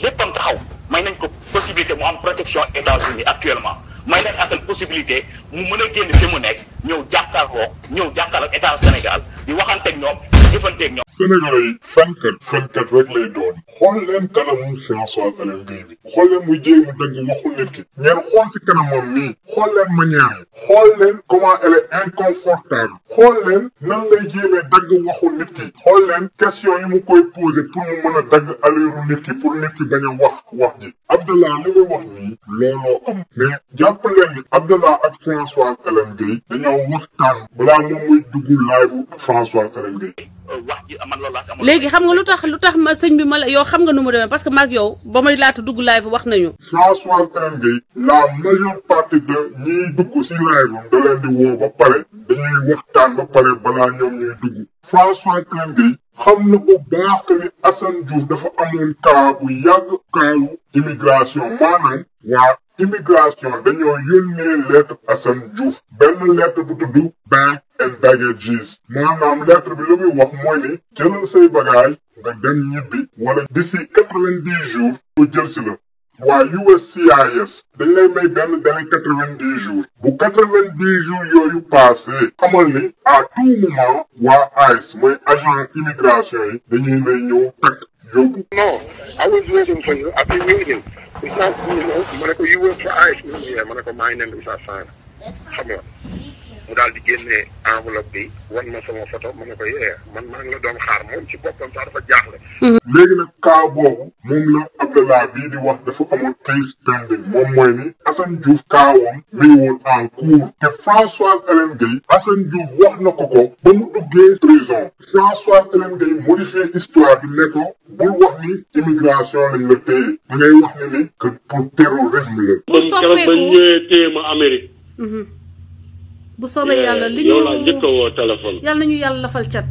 léppam taxaw may nañ ko possibilité mu am protection États-Unis actuellement may nañ Assane possibilité mu mën a génn fi mu nekk ñëw jàkkaarloo état Sénégal di waxanteeg ñoom di jëfanteeg ñoom. Sénégalais yi fenkat rek lay doon xool leen kanamu François Hélène Gueye bi xool leen muy jéem a dagg waxu nit ki ngeen xool si kanamam nii xool leen manière xool leen comment elle est inconfortable xool leen nan lay jéemee dagg waxu nit ki xool leen question yi mu koy poser pour mu mën a dagg aleeru nit ki pour nit ki bañ a wax ji Abdallah li muy wax nii looloo am mais jàpp leen ni Abdallah ak François Hélène Gueye dañoo waxtaan balaa moom muy dugg live François Hélène Gueye. léegi xam nga lu tax ma sëñ bi ma la yow xam nga nu mu demee parce que maag yow ba may laata dugg live wax nañu. François Hélène Gueye la majeure partie de ñiy dugg si live am da leen di woo ba pare dañuy waxtaan ba pare balaa ñoom ñuy dugg François Hélène Gueye xam na bu baax que ni Assane Diouf dafa amoon cas bu yàgg kaayu immigration maanaam waa immigration dañoo yónnee lettre Assane Diouf benn lettre bu tudd Bags and Baggages maanaam lettre bi lu muy wax mooy ni jëlal say bagage nga dem ñibbi wala d'ici 90 jours ñu jël si la waa USCIS dañ lay may benn délai 90 jours bu 90 jours yooyu passé xamal ni à tout moment waa ICE mooy agent immigration yi dañuy lay ñëw takk yóbbu. No, I was waiting for you. I've been waiting. It's not, ma ne ko you work for ICE. Ma ne ko maa ngi nen Issa Sane xam nga mu daal di génne enveloppe bi wan ma sama photo ma ne ko man maa ngi la doon xaar moom ci boppam sax dafa jaaxle. léegi nag cas boobu moom la Abdallah bii di wax dafa amoon case pending moom mooy ni Assane Diouf kaawam mi ngi woon en cours te François Hélène Gueye Assane Diouf wax na ko ba mu duggee prison François Hélène Gueye modifié histoire bi ne ko bul wax ni immigration lañ la téye da ngay wax ni que pour terrorisme la. bu soppeeku ba ñëwee téye ma Amérique. bu soobee yàlla li ñu yow laa njëkk a woo téléphone. yàlla nañu yàlla lafal cat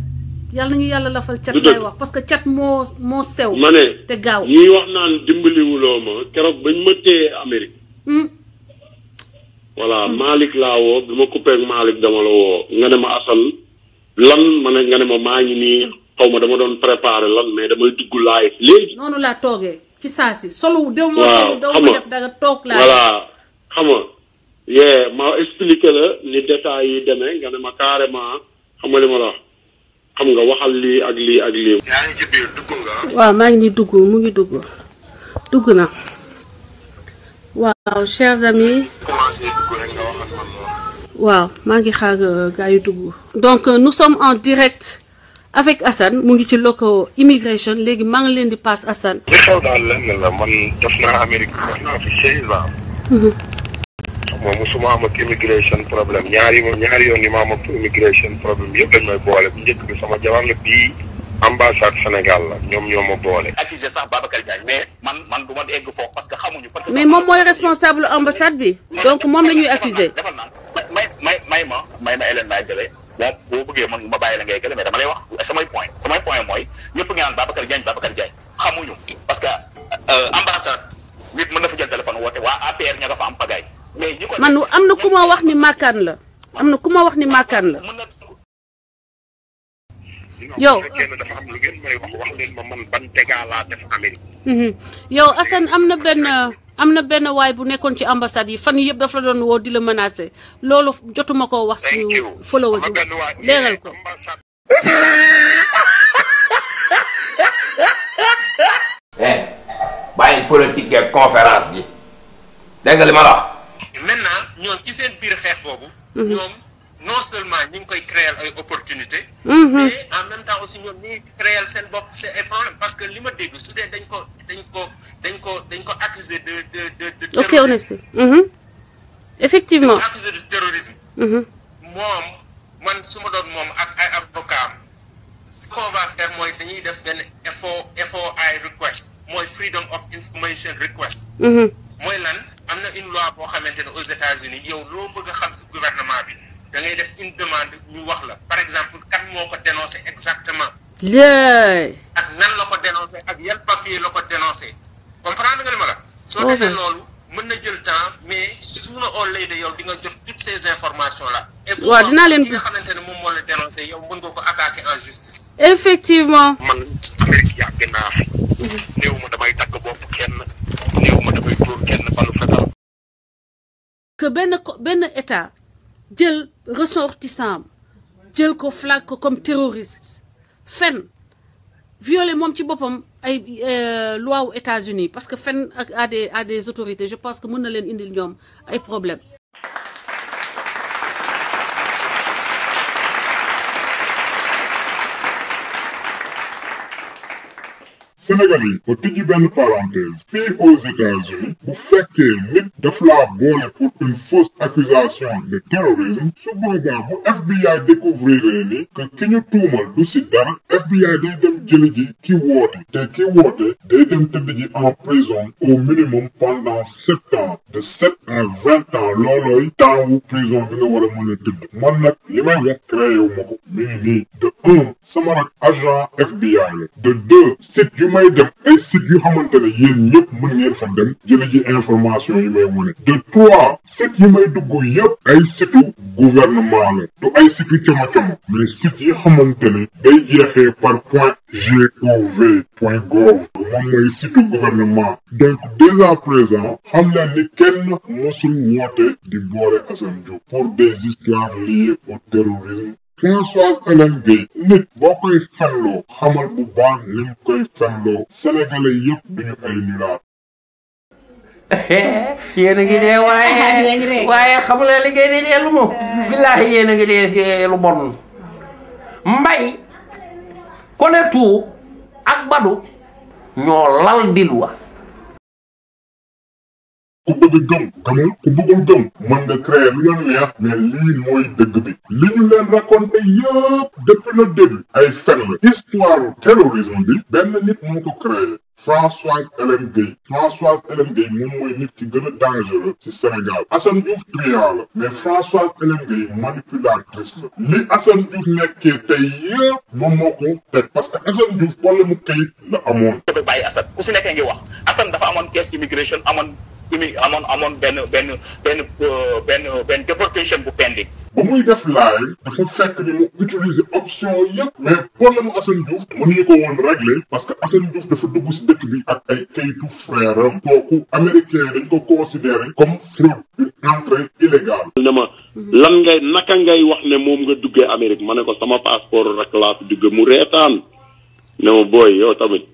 yàlla nañu yàlla lafal cat lay wax parce que cat moo sew. ma ne te gaaw ñuy wax naan dimbaliwuloo ma keroog bañ ma téye Amérique. voilà Malick laa woo bi ma coupé ak Malick dama la woo nga ne ma Assane lan ma ne nga ne ma maa ngi nii xaw ma dama doon préparé lan mais damay dugg live léegi. noonu laa toogee ci saa si solo. waaw daw ma def danga toog laa. voilà xam nga ma expliqué la ni détails yi demee nga ne ma carrément xam nga li ma la wax xam nga waxal lii ak lii ak lii. yaa ngi ci biir dugg nga. waaw maa ngi nii dugg mu ngi dugg na. waaw chers amis. commencé dugg rek nga wax ak man moom. waaw maa ngi xaar gars yu dugg. donc nous sommes en direct avec Assane mu ngi ci loco immigration léegi maa ngi leen di passe Assane. li xew daal lenn la man def naa Amérique def naa fi 16 ans. moom musuma am ak immigration problème ñaari yoon yi ma am ak immigration problème yëpp dañ may boole bu njëkk bi sama jabar la bii ambassade Sénégal la ñoom ñoo ma boole. accusé sax Babacar Diagne mais man du ma egg foofu parce que xamuñu. mais moom mooy responsable ambassade bi donc moom la ñuy accusé. defal naa may ma Hélène laay jëlee moom boo bëggee man ma bàyyi la ngay gële mais dama lay wax samay point mooy ñëpp ngi naan Babacar Diagne xamuñu parce que ambassade nit mën na fa jël téléphone woote waa APR ña nga fa am pagaay mais ñi ko man am na ku ma wax ni Makane la am na ku ma wax ni Makane la yow dafa am lu ngeen may wax leen ma man ban dégâts laa def Amérique. yow Assane am na benn waay bu nekkoon ci ambassade yi fan yii yëpp dafa la doon woo di la menacer loolu jotuma koo wax suñu followers yi leeral ko. bàyyi politique ak conférence bi dégg nga li ma la wax. maintenant ñoom ci seen biir xeex boobu. ñoom non seulement ñu ngi koy créer ay opportunités. mais en même temps aussi ñoom ñu ngi créer seen bopp c'est un problème parce que li ma dégg su dee dañ ko accuser de terrorisme. ok on est effectivement. dañ ko accuser de terrorisme. moom man su ma doon moom ak ay avocat am ce qu'on va faire mooy dañuy def benn FOI request mooy freedom of information request. mooy lan am na une loi boo xamante ne aux États-Unis yow loo bëgg a xam si gouvernement bi da ngay def une demande ñu wax la par exemple kan moo ko dénoncé exactement. ak nan la ko dénoncé ak yan papier la ko dénoncé comprendre nga li ma la. soo defee loolu mën na jël temps mais sooner or later yow di nga jot toutes ces informations là. waaw dinaa leen ki nga xamante ne moom moo la dénoncé yow mën nga ko attaquer en justice. effectivement. man Amérique yàgg naa fi. néew ma damay dagg bopp kenn néew ma damay dóor kenn balu fetal. que benn état jël ressortissant jël ko flag ko comme terroriste fen violé moom ci boppam ay loi wu États-Unis parce que fen ak à des autorités je pense que mën na leen indil ñoom ay problème. Sénégalais ba tijji benn parenthèse fii aux États-Unis bu fekkee nit daf laa boole pour une fausse accusation de terrorisme su boobaa bu FBI découvrir ni que ki ñu tuumal du si dara FBI day dem jëli ji ki woote te ki woote day dem tëdd ji en prison au minimum pendant 7 ans de 7 à 20 ans loolooy temps wu prison bi nga war a mën a tëdd man nag li may wax créé wu ma ko mi ngi nii de 1 sama rak agent FBI la de 2 site yu may dem ay sites yu xamante ne yéen ñëpp mën ngeen fa dem jële ji information yi may wane de 3 sites yi may dugg yëpp ay situ gouvernement la du ay situ cama-cama mais sites yi xamante ne day jeexee par .gov moom mooy situ gouvernement donc dès à présent xam leen ni kenn mosul woote di boole Assane Diouf pour des histoires liées au terrorisme. Françoise Hélène Gueye nit boo koy fenloo xamal bu baax li nga koy fenloo sénégalais yëpp duñu ay nulaat. yéen a ngi dee waaye xamulee li ngay dee lu moom. billaahi yéen a ngi dee lu bon. Mbay Konetu ak Badu ñoo lal dil wa. ku bëgg gëm gëmal ku bëggul gëm mën nga créer lu leen neex mais lii mooy dëgg bi li ñu leen raconté yëpp depuis le début ay fen la histoire terrorisme bi benn nit moo ko créé Françoise Hélène Gueye moom mooy nit ki gën a dangereux ci Sénégal Assane Diouf triant la mais Françoise Hélène Gueye manipulatrice la li Assane Diouf nekkee tey yëpp moom moo ko teg parce que Assane Diouf problème mu kayit la amoon. bàyyi Assane ku si nekkee ngi wax Assane dafa amoon caisse immigration amoon benn déportation bu pending. ba muy def live dafa fekk ni mu utiliser option yëpp mais problème Assane Diouf mënuñu ko woon régler parce que Assane Diouf dafa dugg si dëkk bi ak ay kayitu frère am kooku américain dañ ko considéré comme fraude une entrée illégale. ne ma naka ngay wax ne moom nga duggee Amérique ma ne ko sama passeport rek laa fi dugg mu reetaan ne ma booy yow tamit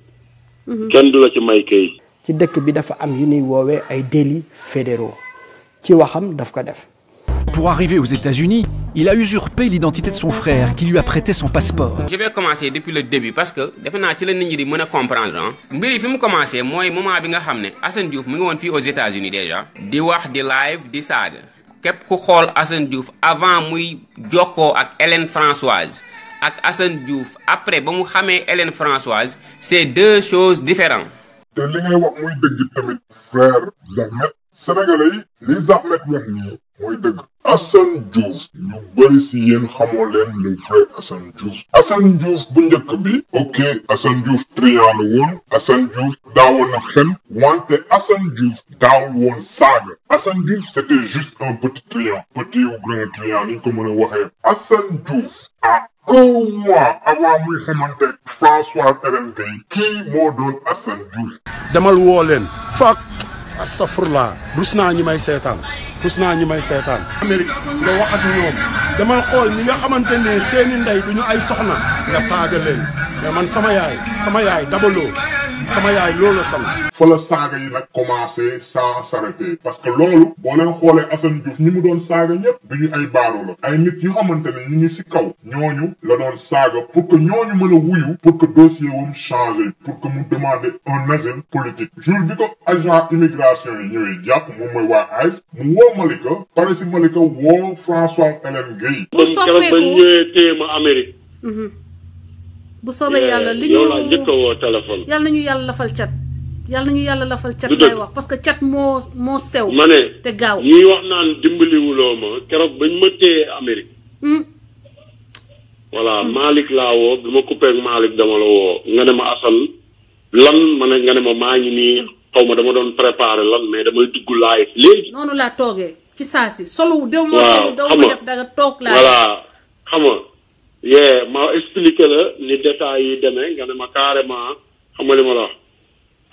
kenn du la ci may kayit. ci dëkk bi dafa am yu ñuy woowee ay délits fédéraux ci waxam daf ko def. Pour arriver aux États-Unis, il a usurpé l'identité de son frère qui lui a prêté son passeport. Je vais commencer depuis le début parce que defe naa ci la nit ñi di mën a comprendre ah. mbir yi fi mu commencé mooy moment bi nga xam ne Assane Diouf mu ngi woon fii aux États-Unis déjà. di wax di live di saaga. képp ku xool Assane Diouf avant muy jokkoo ak Hélène Françoise ak Assane Diouf après ba mu xamee Hélène Françoise c'est deux choses différentes. te li ngay wax muy dëgg tamit frère Zahmet sénégalais yi li Zahmet wax nii mooy dëgg. Assane Diouf ñu bëri si yéen xamoo leen le vrai Assane Diouf. Assane Diouf bu njëkk bi. ok Assane Diouf triant la woon. Assane Diouf daawoon na fen. wante Assane Diouf daawul woon saaga. Assane Diouf c'était juste un petit triant. petit ou grand triant ni ñu ko mën a waxee. Assane Diouf ah. 1 mois avant muy xamante François Hélène Gueye kii moo doon Assane Diouf. demal woo leen fuck astafurlah rus naa ñi may seetaan Amérique nga wax ak ñoom demal xool ñi nga xamante ne seeni ndey duñu ay soxna nga saaga leen mais man sama yaay dabaloo sama yaay loolu la sant. fa la saaga yi nag commencé sans s'arrêter parce que loolu boo leen xoolee Assane Diouf ñi mu doon saaga ñëpp duñu ay baaro la ay nit yu xamante ne ñu ngi si kaw ñooñu la doon saaga pour que ñooñu mën a wuyu pour que dossier wam changé pour que mu demander un asile politique jour bi ko agent immigration yi ñëwee jàpp moom mooy waa ICE mu woo Malika pare si Malika woo François Hélène Gueye. bu soppeeku ba ñëwee téema Amérique. bu soobee yàlla li ñu yow laa njëkk a woo téléphone. yàlla nañu yàlla lafal cat lay wax parce que cat moo sew. ma ne te gaaw ñuy wax naan dimbaliwuloo ma keroog bañ ma téye Amérique. voilà Malick laa woo bi ma coupé ak Malick dama la woo nga ne ma Assane lan ma ne nga ne ma maa ngi nii xaw ma dama doon préparé lan mais damay dugg live léegi. noonu laa toogee ci saa si solo dew ma solo daw ma def danga toog laa. voilà xam nga ma expliqué la ni détails yi demee nga ne ma carrément xam nga li ma la wax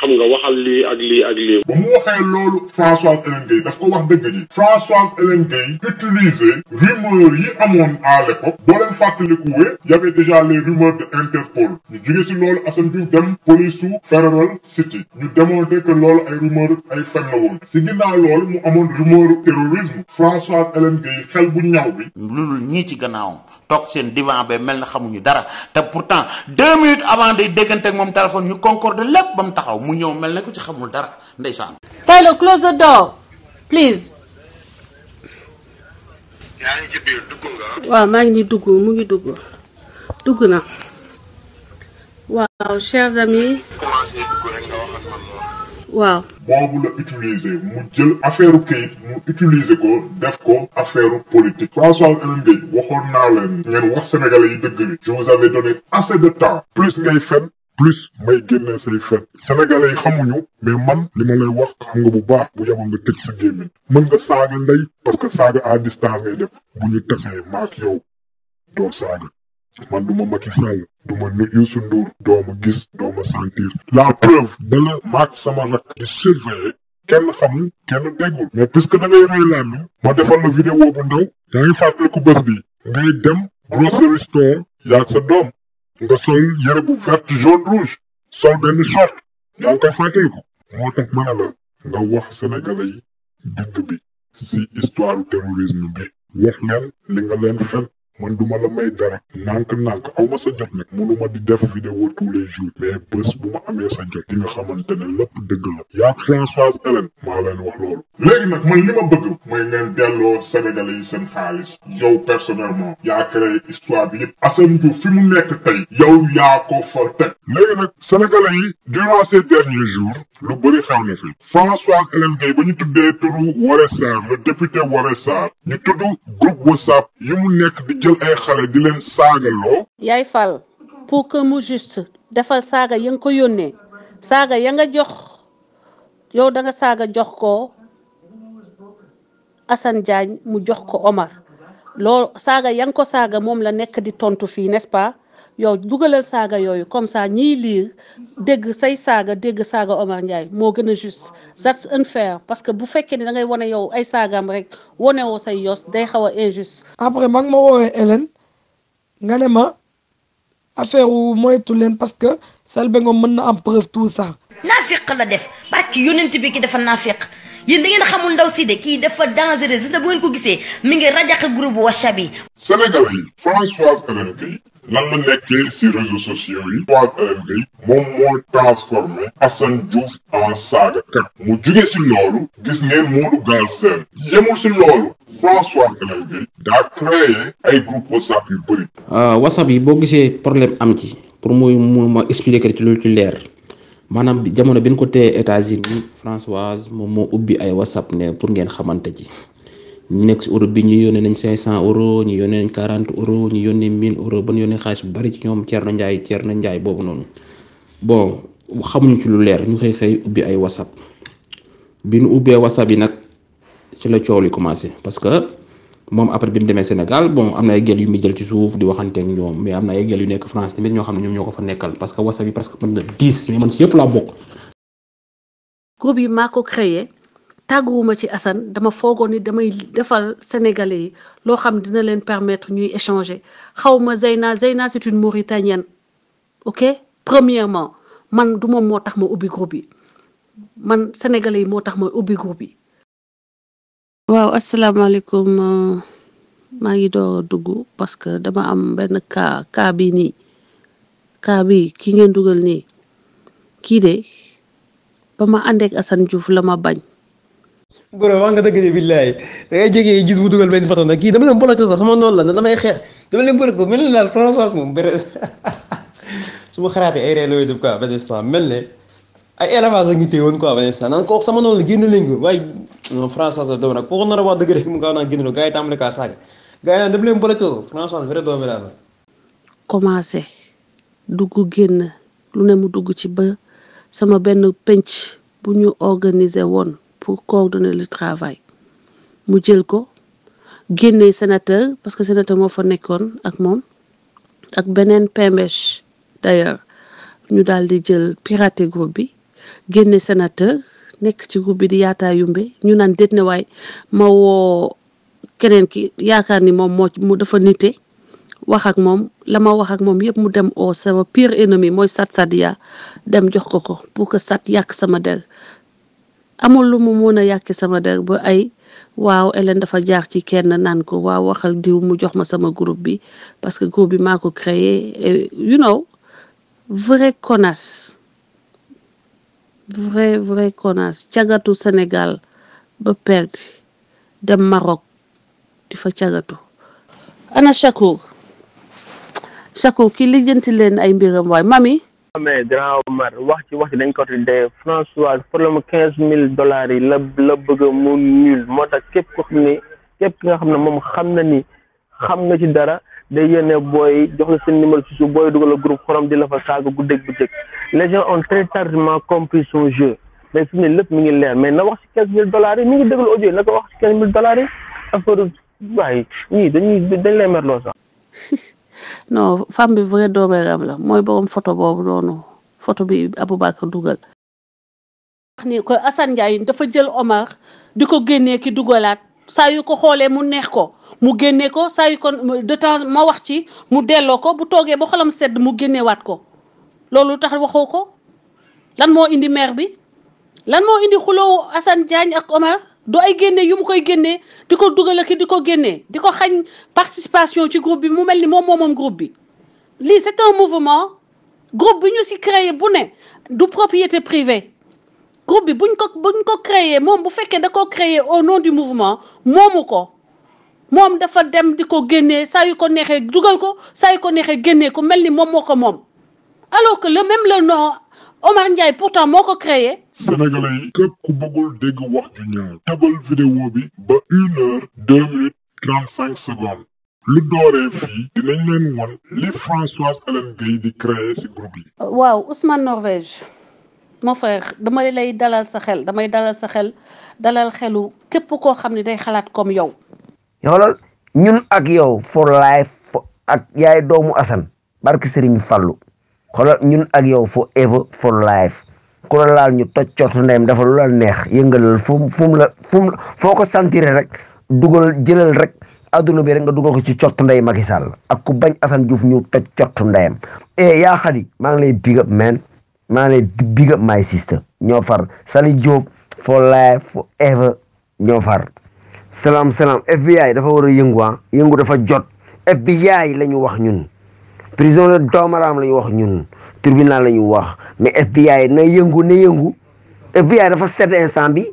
xam nga waxal lii ak lii ak lii. ba mu waxee loolu Françoise Hélène Gueye daf ko wax dëgg ji. Françoise Hélène Gueye utiliser rumeurs yi amoon à l'époque boo leen fàttalikuwee y avait déjà les rumeurs de Interpol ñu jóge si loolu Assane Diouf dem police su Federal City ñu démontré que loolu ay rumeurs ay fen la woon si ginnaaw loolu mu amoon rumeur terrorisme Françoise Hélène Gueye xel bu ñaw bi. loolu ñii ci gannaawam toog seen divan ba mel na xamuñu dara te pourtant 2 minutes avant day déggante ak moom téléphone ñu concorde lépp ba mu taxaw mu ñëw mel na ko ci xamul dara ndeysaan. Tyler, close the door please. yaa ngi ci biir dugg nga. waaw maa ngi ni dugg mu ngi dugg na waaw chers amis. commencé dugg rek nga wax ak man moom. waaw. boobu la utiliser mu jël affaire kayit mu utiliser ko def ko affaire politique. Françoise Hélène Gueye waxoon naa leen ngeen wax sénégalais yi dëgg li je vous avais donné assez de temps plus ngay fen plus may génne say fen sénégalais yi xamuñu mais man li ma lay wax xam nga bu baax bu yabal nga tëj sa gémmiñ mën nga saaga ndey parce que saaga à distance ngay def bu ñu tasee maak yow doo saaga man du ma Macky Sall du ma Youssou Ndour doo ma gis doo ma sentir la preuve dala maak sama rak di surveiller kenn xamul kenn déggul mais puisque da ngay rey laa ma defal la vidéo bu ndaw yaa ngi fàttaliku bés bi ngay dem grocery store yaag sa doom nga sol yére bu vert jaune rouge sol benn short yaa ngi koy fàttaliku moo tax ma ne la nga wax sénégalais yi dëgg bi si histoire terrorisme bi wax leen li nga leen fen man duma la may dara nànk aw ma sa jot nag mënuma di def vidéo tous les jours mais bés bu ma amee sa jot di nga xamante ne lépp dëgg la yaag Françoise Hélène maa leen wax loolu léegi nag man li ma bëgg mooy ngeen delloo sénégalais yi seen xaalis yow personnellement yaa créé histoire bi yëpp Assane Diouf fi mu nekk tey yow yaa ko fa teg léegi nag sénégalais yi durant ces derniers jours lu bëri xew na fi Françoise Hélène Gueye ba ñu tuddee turu Woré Sarr le député Woré Sarr ñu tudd groupe WhatsApp yi mu nekk di jël ay xale di leen saagaloo. yaay fal pour que mu juste defal saaga ya nga ko yónnee saaga ya nga jox yow da nga saaga jox ko Assane Diagne mu jox ko Omar loolu saaga ya nga ko saaga moom la nekk di tontu fii n'est-ce pas yow dugalal saaga yooyu comme ça ñiy liir dégg say saaga dégg saaga Omar Ndiaye moo gën a juste that's unfair parce que bu fekkee ne da ngay wane yow ay saagaam rek wane woo say yos day xaw a injuste. après mag ma woowee Hélène nga ne ma affaire wu moytu leen parce que Selbé Ngom mën na am preuve tout ça. naafiq la def barki yonent bi ki dafa naafiq yéen da ngeen xamul ndaw si de kii dafa dangereux bu ngeen ko gisee mi ngi rajaxe groupe WhatsApp yi. sénégalais yi Françoise Hélène Gueye lan la nekkee si réseaux sociaux yi. Françoise Hélène Gueye moom moo transformé Assane Diouf en saagakat mu jóge si loolu gis ngeen Modou Galsen yemul si loolu Françoise Hélène Gueye daa créé ay groupe WhatsApp yu bëri. WhatsApp yi boo gisee problème am ci pour mu ma expliquer ci lu ci leer maanaam jamono bi ñu ko téye États-Unis Françoise moom moo ubbi ay WhatsApp ne pour ngeen xamante ci ñu nekk si Europe bi ñu yónnee nañ 500 euros ñu yónnee nañ 40 euros ñu yónnee 1000 euros ba ñu yónnee xaalis bu bari ci ñoom Thierno Ndiaye boobu noonu bon xamuñu ci lu leer ñu xëy ubbi ay WhatsApp bi ñu ubbee WhatsApp yi nag ci la coow li commencé parce que moom après bi mu demee Sénégal bon am na ay gel yu muy jël ci suuf di waxanteeg ñoom mais am na ay gel yu nekk France tamit ñoo xam ne ñoom ñoo ko fa nekkal parce que WhatsApp yi presque mën na 10 mais man ci yëpp laa bokk. groupe yi maa ko créé tàgguwuma ci Assane dama foogoon ni damay defal sénégalais yi loo xam dina leen permettre ñuy échanger xawma Zeyna c'est une Mauritanienne ok premièrement man du moom moo tax ma ubbi groupe yi man sénégalais yi moo tax ma ubbi groupe yi. waaw asalaamaaleykum maa ngi door a dugg parce que dama am benn cas bi nii cas bi ki ngeen dugal nii kii de ba ma àndeek Assane Diouf la ma bañ. bro wax nga dëgg de billaay da ngay jógee gis bu dugal benn photo nag kii dama leen bloqué ko sama noonu la damay xeex dama leen bloqué ko mel ne daal François moom bëri su ma xalaatee ay ree looy def quoi benn instant mel ne ay élevage la ñu téye woon quoi benn instant naan kooku sama noonu la génn leen ko waaye non François la doom nag kooku nar a wax dëgg de fi mu gaaw naa génn gars yi tàmbali kaa saaga gars yi naan dama leen bloqué ko François vrai doomi daal la. commencé dugg génn lu ne mu dugg ci ba sama benn penc bu ñu organiser woon pour coordonner le travail mu jël ko génne sénateur parce que sénateur moo fa nekkoon ak moom ak beneen PMH d'ailleurs ñu daal di jël pirater groupe bi génne sénateur nekk ci groupe bi di yaataa yumbe ñu naan déet ne waay ma woo keneen ki yaakaar ni moom mu dafa nite wax ak moom la ma wax ak moom yëpp mu dem oo sama pire ennemi mooy Sat Sadia dem jox ko pour que Sat yàq sama der amul lu mu mën a yàqi sama der ba ay waaw Hélène dafa jaar ci kenn naan ko waaw waxal diw mu jox ma sama groupe bi parce que groupe bi maa ko créé you know vrai connasse vrai connasse cagatu Sénégal ba perdre dem Maroc di fa cagatu ana Chakour ki lijjanti leen ay mbiram waay mami mais grand Omar wax ci dañ ko tuddee Françoise problème $15,000 yi la bëgg mu nul moo tax képp ki nga xam ne moom xam na ni xam nga ci dara day yéene booy jox la seen numéro ci suuf booy dugal groupe xorom di la fa saaga guddeeg bëccëg les gens ont très tardivement compris son jeu mais fi mu ne lépp mi ngi leer mais na wax ci $15,000 yi mi ngi déglu audio na ko wax ci $15,000 yi affaire waaye ñii dañ lay merloo sax. non femme bi vrai doomeeram la mooy borom photo boobu noonu photo bi Aboubacar dugal. wax ni ko Assane Ndiaye dafa jël Omar di ko génnee ki dugalaat saa yu ko xoolee mu neex ko mu génnee ko saa yu ko de temps ma wax ci mu delloo ko bu toogee ba xolam sedd mu génneewaat ko loolu tax waxoo ko lan moo indi maire bi lan moo indi xuloo Assane Diagne ak Omar do ay génne yu mu koy génnee di ko dugal ak di ko génnee di ko xañ participation ci groupe bi mu mel ni moom groupe bi lii c'est un mouvement groupe bi ñu si créé bu ne du propriété privée groupe bi buñ ko créé moom bu fekkee da ko créé au nom du mouvement moomu ko moom dafa dem di ko génnee saa yu ko neexee dugal ko saa yu ko neexee génnee ko mel ni moom moo ko moom alors que le nom Omar Ndiaye pourtant moo ko créé. Sénégalais yi képp ku bëggul dégg wax ju ñaaw tabal vidéo bi ba 1h 2 minutes 35 secondes lu dooree fii dinañ leen won li Françoise Hélène Gueye di créer ci groupe yi. waaw Ousmane Norvège mon frère damay lay dalal sa xel dalal xelu képp koo xam ne day xalaat comme yow. xoolal ñun ak yow for life ak yaay doomu Assane barki Serigne Fallou. xoolal ñun ak yow forever for life ku la laal ñu toj cort ndeyam dafa lu la neex yëngalal foo ko sentir rek dugal jëlal rek adduna bi rek nga dugal ko ci cort ndey Macky Sall ak ku bañ Assane Diouf ñu toj cort ndeyam yaa xadi maa ngi lay big up man maa ngi lay big up my sister ñoo far Sali Diop for life forever ñoo far salaam FBI dafa war a yëngu dafa jot FBI la ñu wax ñun prison de doomaraam la ñu wax ñun tribunal la ñu wax mais FBI na yëngu FBI dafa sedd instant bi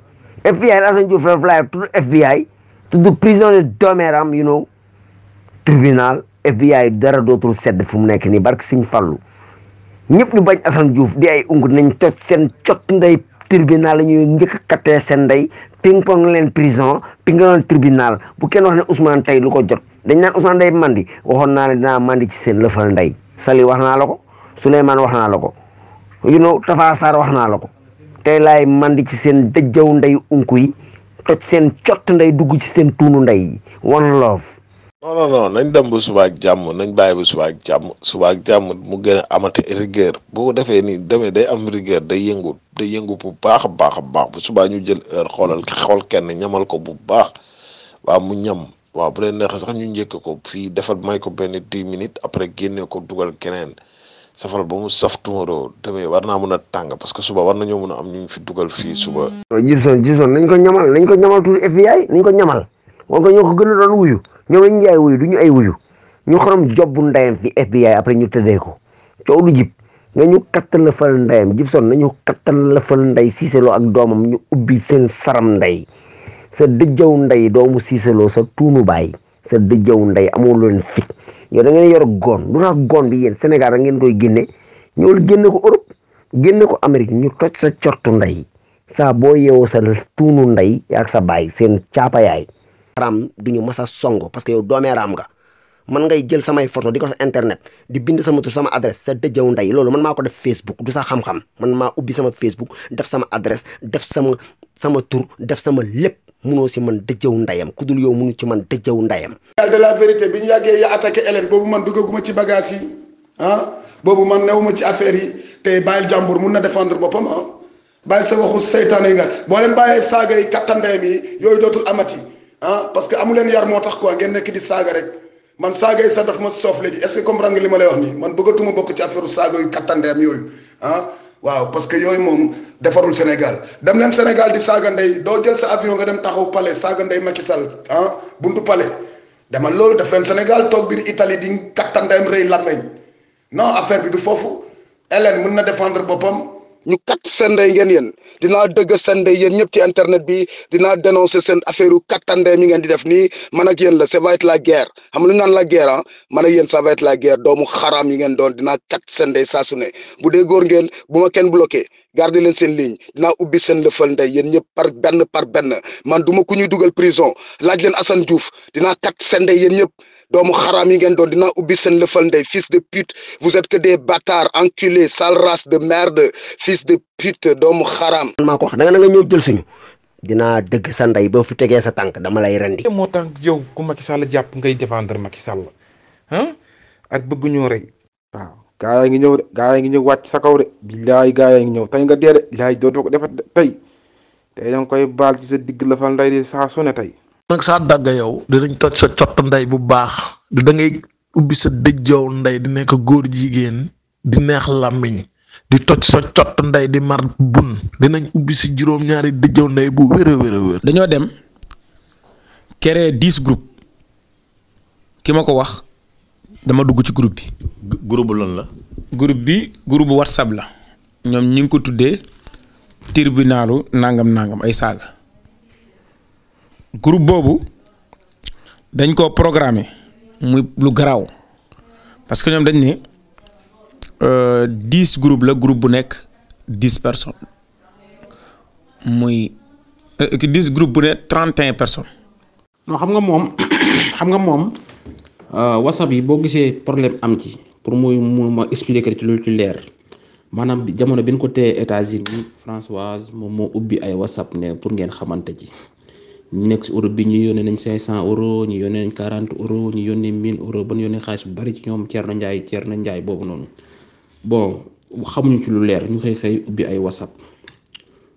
FBI la Assane Diouf dafa laay tudd FBI tudd prison de doomaraam tribunal FBI dara dootul sedd fu mu nekk nii barke Sëñ Fallu ñëpp ñu bañ Assane Diouf di ay nañ toj seen cot ndey tribunal la ñuy njëkk kattee seen ndey ping pong leen prison ping leen tribunal bu kenn wax ne Ousmane tey lu ko jot dañ naan Ousmane day mandi waxoon naa ne dinaa mandi ci seen lëfal ndey Sali wax naa la ko Souleymane wax naa la ko Tafa Sarr wax naa la ko tey laay mandi ci seen dëjjaw ndey unku yi toj seen cott ndey dugg ci seen tuunu ndey one love. non nañ dem ba suba ak jàmm nañ bàyyi ba suba ak jàmm mu gën a amati rigueur boo ko defee nii demee day am rigueur day yëngu bu baax a baax bu subaa ñu jël heure xool kenn ñamal ko bu baax waaw mu ñam waaw bu leen neexee sax ñu njëkk ko fii defal may ko benn 10 minutes après génne ko dugal keneen safal ba mu saf tumaro demee war naa mën a tàng parce que suba war nañoo mën a am ñu fi dugal fii suba. Gibson nañ ko ñamal tuuti FBI nañ ko ñamal wan ko ñoo ko gën a doon wuyu ñoom lañ jaay wuyu du ñu ay wuyu ñu xorom jobbu ndeyam fi FBI après ñu tëddee ko coow du jib nga ñu kattal la fal ndeyam Gibson nañu kattal la fal ndey siiseloo ak doomam ñu ubbi seen saram ndey sa dëjjaw ndey doomu siiseloo sa tuunu baay sa dëjjaw ndey amoo leen fit yow da ngeen yor goon lu tax goon bi yéen Sénégal da ngeen koy génne ñëwul génne ko Europe génne ko Amérique ñu toj sa cortu ndey saa boo yeewoo sa tuunu ndey ak sa baay seen caapa yaay ram duñu masa songo parce que yow doomee raam nga man ngay jël samay photo di ko def internet di bind sama tur sama adresse sa dëjjaw ndey loolu man maa ko def Facebook du sa xam-xam man maa ubbi sama Facebook def sama adresse def sama tur def sama lépp munoo si man dëjjaw ndeyam ku dul yow munu ci man dëjjaw ndeyam. de la vérité bi ñu yàggee ya attaqué Hélène boobu man duggaguma ci bagage yi boobu man newuma ci affaire yi te bàyyil jàmbur mun na défendre boppam bàyyil sa waxu seytaane yi nga boo leen bàyyee saaga yi kattandeem yi yooyu dootul amati parce que amu leen yar moo tax quoi ngeen nekk di saaga rek man saaga yi sax daf ma soof léegi est-ce que comprendre nga li ma lay wax nii man bëggatuma bokk ci affaire saaga yu kattandeem yooyu waaw parce que yooyu moom defarul Sénégal dem leen Sénégal di saaga ndey doo jël sa avion nga dem taxaw palais saaga ndey Macky Sall buntu palais demal loolu def leen Sénégal toog biir Italie di kattandeem rëy làmmeñ non affaire bi du foofu Hélène mën na défendre boppam. ñu kat seen ndey ngeen yéen dinaa dëgg seen ndey yéen ñëpp ci internet bi dinaa dénoncer seen affaire u kattandey mi ngeen di def nii man ak yéen la ça va être la guerre xam lu ñu naan la guerre man ak yéen ça va être la guerre doomu xaraam yi ngeen doon dinaa kat seen ndey saa su ne bu dee góor ngeen bu ma kenn bloqué garder leen seen ligne dinaa ubbi seen lëfal ndey yéen ñëpp par benn man du ma ku ñuy dugal prison laaj leen Assane Diouf dinaa kat seen ndey yéen ñëpp doomu xaraam yi ngeen doon dinaa ubbi seen lëfal ndey fils de pute vous êtes que des bâtards enculés sale race de merde fils de pute doomu xaraam. maa ko wax da nga ñëw jël suñu dinaa dëgg sa ndey boo fi tegee sa tànk dama lay rendi. moo tax yow ku Macky Sall jàpp ngay défendre Macky Sall ak bëgg ñoo rey waaw gaa yaa ngi ñëw de gaa yaa ngi ñëw wàcc sa kaw de billaay gaa yaa ngi ñëw tey nga dee de billaay dootoo ko defat tey da nga koy baal ci sa digg lëfal ndey di saa su ne tey. nag saa dagga yow dinañ toj sa cott ndey bu baax da ngay ubbi sa dëjjaw ndey di nekk góor jigéen di neex làmmiñ di toj sa cott ndey di mar bun dinañ ubbi si juróom-ñaari dëjjaw ndey bu wér a wér. dañoo dem créer 10 groupes ki ma ko wax dama dugg ci groupe bi. groupe lan la. groupe bi groupe WhatsApp la ñoom ñu ngi ko tuddee tribunalu nangam ay saaga. groupe boobu dañ ko programmer muy lu garaaw parce que ñoom dañ ne 10 groupes la groupe bu nekk 10 personnes muy 10 groupes bu ne 31 personnes. non xam nga moom WhatsApp yi boo gisee problème am ci pour mu ma expliquer ci lu ci leer maanaam jamono bi ñu ko téye États-Unis Françoise moom moo ubbi ay WhatsApp ne pour ngeen xamante ci. ñu nekk si Europe bi ñu yónnee nañ 500 euros ñu yónnee nañ 40 euros ñu yónnee 1000 euros ba ñu yónnee xaalis bu bari ci ñoom Thierno Ndiaye boobu noonu bon xamuñu ci lu leer ñu xëy ubbi ay WhatsApp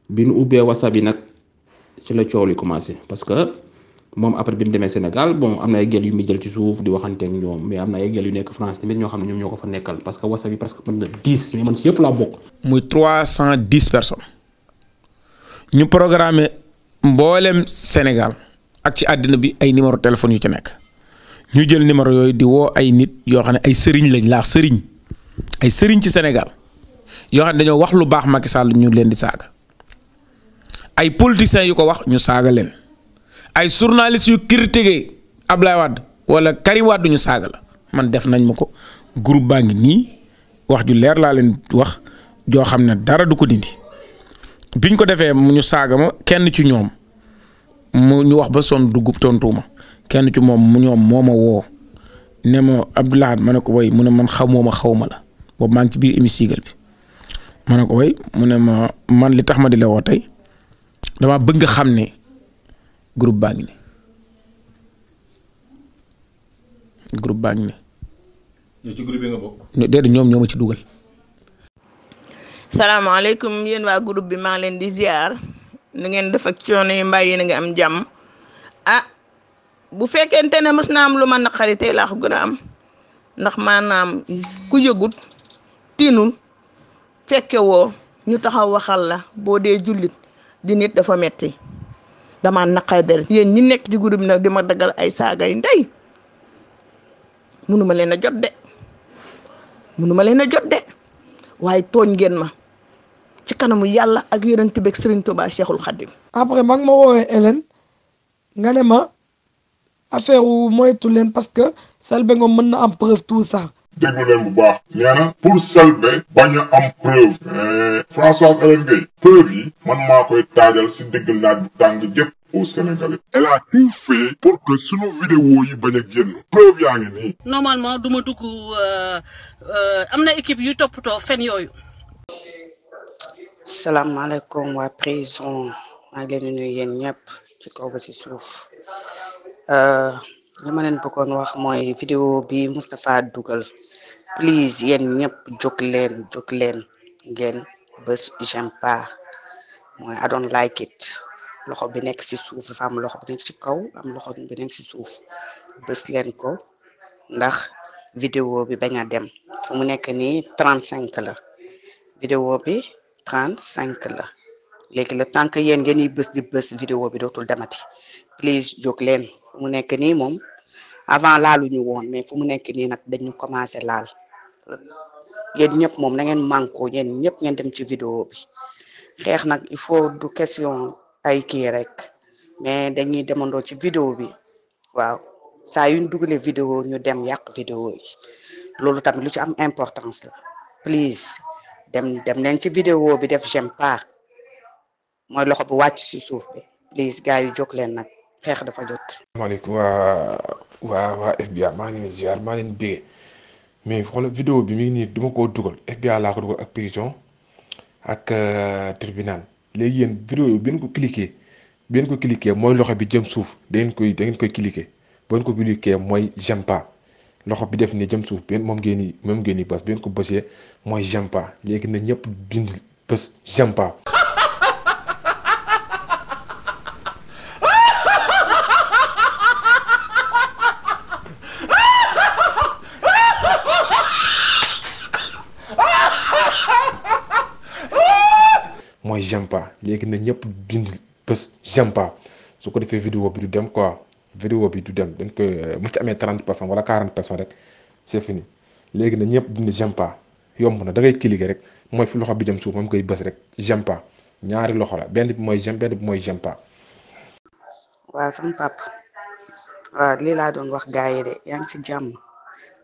bi ñu ubbee WhatsApp yi nag ci la coow li commencé parce que moom après bi mu demee Sénégal bon am na ay gel yu muy jël ci suuf di waxante ak ñoom mais am na ay gel yu nekk France tamit ñoo xam ne ñoom ñoo ko fa nekkal parce que WhatsApp yi presque mën na 10 mais man ci yëpp laa bokk. muy 310 personnes ñu programmé. mboolem Sénégal ak ci àddina bi ay numéro téléphone yu ci nekk ñu jël numéro yooyu di woo ay nit yoo xam ne ay sëriñ lañ laa ay sëriñ ci Sénégal yoo xam ne dañoo wax lu baax Macky Sall ñu leen di saaga ay politiciens yu ko wax ñu saaga leen ay journalistes yu critiqué Ablaye Wade wala Karim Wade ñu saaga la man def nañ ma ko groupe baa ngi nii wax ju leer laa leen wax joo xam ne dara du ko dindi. biñ ko defee mu ñu saaga ma kenn ci ñoom mu ñu wax ba sonn dugub tontuuma kenn ci moom ñoom moo ma woo ne ma Abdoulaye ma ne ko way mu ne man xamoo ma xaw ma la boobu maa ngi ci biir hémicycle bi ma ne ko way mu ne ma man li tax ma di la woo tey dama bëgg nga xam ne groupe baa ngi ne. yow ci groupe bi nga bokk. déedéet ñoom ñoo ma ci dugal. salaamaaleykum yéen waa groupe bi maa ngi leen di ziar ni ngeen def ak coono yi mbaa yéen a ngi am jàmm ah bu fekkente ne mës naa am lu ma naqari tey laa ko gën a am ndax maanaam ku yëgut tiinul fekke woo ñu taxaw waxal la boo dee jullit di nit dafa metti dama naqari der yéen ñi nekk ci groupe bi nag di ma daggal ay saagay ndey mënuma leen a jot de waaye tooñ ngeen ma ci kanamu yàlla ak yonent bi ak Serigne Touba Cheikhul Khadim. après mag ma woowee Hélène nga ne ma affaire wu moytu leen parce que Selbé Ngom mën na am preuve tout ça. déglu leen bu baax nee na pour Selbé bañ a am preuve Françoise Hélène Gueye preuve yi man maa koy taajal si dégg naaj bu tàng jëpp au Sénégalais. Elle a tout fait pour que sunu vidéo yi bañ a génn preuve yaa ngi nii. normalement du ma dugg am na équipe yu toppatoo fen yooyu. salaamaaleykum waa prison maa ngi leen di nuyu yéen ñëpp ci kaw ba ci suuf li ma leen bëggoon wax mooy vidéo bi Moustapha dugal please yéen ñëpp jóg leen ngeen bés j'aime pas mooy I don't like it loxo bi nekk ci suuf dafa am loxo bi nekk ci kaw am loxo bi nekk ci suuf bés leen ko ndax vidéo bi bañ a dem fu mu nekk nii 35 la vidéo bi 35 la léegi le temps que yéen ngeen yi bés di bés vidéo bi dootul demati please jóg leen fu mu nekk nii moom avant laaluñu woon mais fu mu nekk nii nag dañu commencé laal yéen ñëpp moom na ngeen manko yéen ñëpp ngeen dem ci vidéo bi xeex nag il faut du question ay kii rek mais dañuy demandoo ci vidéo bi waaw saa yuñ dugalee vidéo ñu dem yàq vidéo yi loolu tamit lu ci am importance la please dem leen ci vidéo bi def j'aime pas mooy loxo bu wàcc ci suuf bi please gars yu jóg leen nag xeex dafa jot. asalaamaaleykum waa FBI maa ngi leen di ziar maa leen bëggee mais xoolal vidéo bi mi ngi nii duma koo dugal FBI laa ko dugal ak prison ak tribunal léegi yéen vidéo yi bi ngeen ko cliquer mooy loxo bi jëm suuf da ngeen koy cliquer ba ngeen ko cliquer mooy j'aime pas loxo bi def ni jëm suuf benn moom ngeen ni bës bi ngeen ko bësee mooy j'aime pas léegi na ñëpp bind bës j'aime pas. mooy j'aime pas léegi na ñëpp bind bés j'aime pas su ko defee vidéo bi du dem quoi vidéo bi du dem dañ koy mu ci amee 30 personnes wala 40 personnes rek c'est fini léegi na ñëpp bind j'aime pas yomb na da ngay cliquer rek mooy fi loxo bi jëm suuf moom koy bës rek j'aime pas ñaari loxo la benn bi mooy j'aime benn bi mooy j'aime pas. waaw sama papa waaw lii laa doon wax gars yi de yaa ngi si jàmm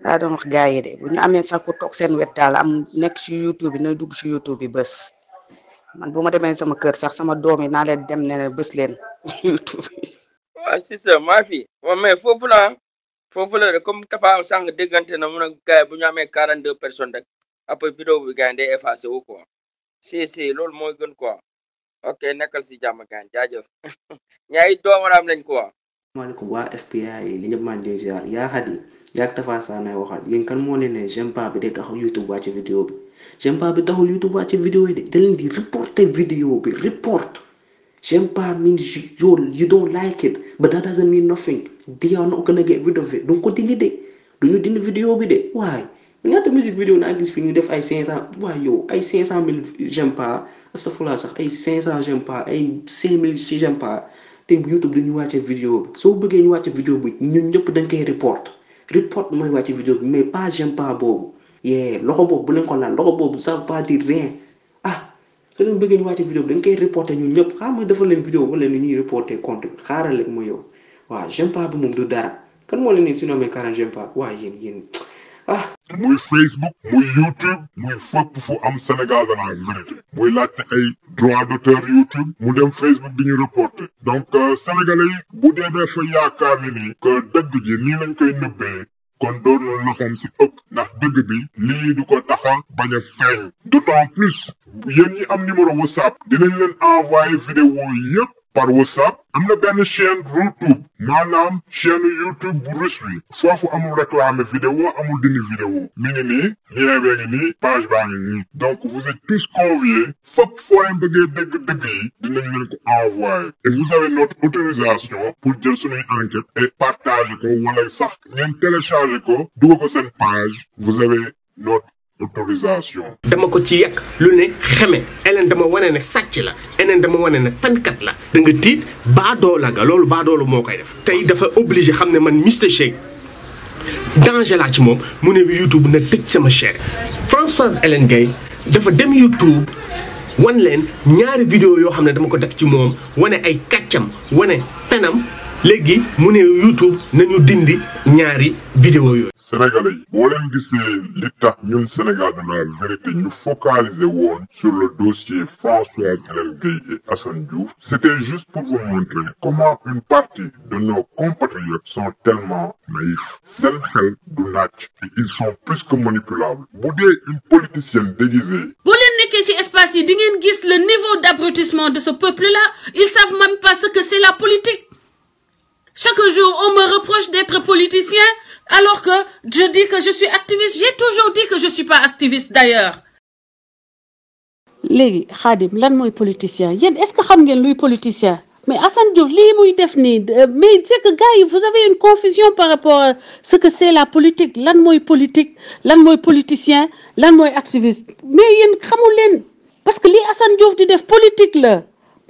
laa doon wax gars yi de bu ñu amee sax ku toog seen wet daal am nekk ci YouTube bi na dugg ci YouTube bi bés. man bu ma demee sama kër sax sama doom yi naa leen dem ne bés leen YouTube. waaw si ça maa fi waaw mais foofu la de comme Tafa sànq déggante na mun a gars yi bu ñu amee 42 personnes rek après vidéo bi gars yi day effacé wu quoi si loolu mooy gën quoi ok nekkal si jàmm gars yi jaajëf ñaari doomaraam lañ quoi. maaleykum waa FBI li ñëpp maa ngi ziar yaa xadi yaa Tafa Sané waxaat yéen kan moo leen ne j'aime pas bi day taxaw YouTube wàcc vidéo bi. J'aime pas bi taxul YouTube wàcc vidéo yi de da leen di reporter vidéo bi report j'aime pas means you don't like it but that doesn't mean nothing they are not gonna get rid of it donc ko dindi de duñu dindi vidéo bi de waaye ñaata musique vidéo naa gis fi ñu def ay 500 waaye yow ay 500,000 j'aime pas astafurlah sax ay 500 j'aime pas ay 5,000 si j'aime pas te YouTube dañu wàcce vidéo bi soo bëggee ñu wàcce vidéo bi ñun ñëpp dañ koy report mooy wàcce vidéo bi mais pas j'aime pas boobu loxo boobu bu leen ko laal loxo boobu ça veut pas dire rien su leen bëggee ñu wàcce vidéo bi dañ koy reporter ñun ñëpp xam nga dafa leen vidéo wala ni ñuy reporter compte bi xaaral rek ma yow waaw j'aime pas bi moom du dara kan moo leen ni su ñu amee 40 j'aime pas waaye yéen muy Facebook muy YouTube muy fépp fu am Sénégal de la vérité muy laajte ay droit d'auteur YouTube mu dem Facebook di ñu reporter donc sénégalais yi bu dee dafa yaakaar ni que dëgg ji nii lañ koy nëbbee kon doon na loxoom si ëpp ndax dëgg bi lii du ko taxa bañ a feeñ d'autant plus yéen ñi am numéro WhatsApp dinañ leen envoyer vidéo yépp par WhatsApp am na benn chaîne YouTube maanaam chaîne YouTube bu russe bi foofu amul réclamer vidéo amul dindi vidéo mi ngi nii lien bee ngi nii page baa ngi nii donc vous êtes tous conviés fépp foo leen bëggee dëgg yi dinañ leen ko envoyer et vous avez notre autorisation pour jël suñuy enquête et partager ko wala sax ngeen télécharger ko dugal ko seen page vous avez notre autorisation. dama ko ci yekk lu ne xeme Hélène dama wane ne sàcc la Hélène dama wane ne tankat la da nga tiit baadoola nga loolu baadoolu moo koy def tey dafa obligé xam ne man Mister Shake danger laa ci moom mu ne YouTube na tëj sama chaîne Françoise Hélène Gaye dafa dem YouTube wan leen ñaari vidéo yoo xam ne dama ko def ci moom wane ay kàccam wane penam léegi mu ne YouTube nañu dindi ñaari vidéo yooyu. Sénégalais yi boo leen gisee li tax ñun Sénégal de la vérité ñu focaliser woon sur le dossier Françoise Hélène Gaye et Assane Diouf c'était juste pour vous montrer comment une partie de nos compatriotes sont tellement naïfs seen xel du naaj et ils sont plus que manipulables bu dee une politicienne déguisée. boo leen nekkee ci espace yi di ngeen gis le niveau d'abrutissement de ce peuple-là ils savent même pas ce que c'est la politique. Chaque jour, on me reproche d'être politicien, alors que je dis que je suis activiste. J'ai toujours dit que je suis pas activiste d'ailleurs. Légui, Khadim, lan moy politicien? Yeen, est-ce que xam ngeen luy politicien? Mais Assane Diouf, li muy def ni, mais c'est que gars, vous avez une confusion par rapport à ce que c'est la politique. Lan moy politique, lan moy politicien, lan moy activiste. Mais yeen xamul len parce que li Assane Diouf di def politique la.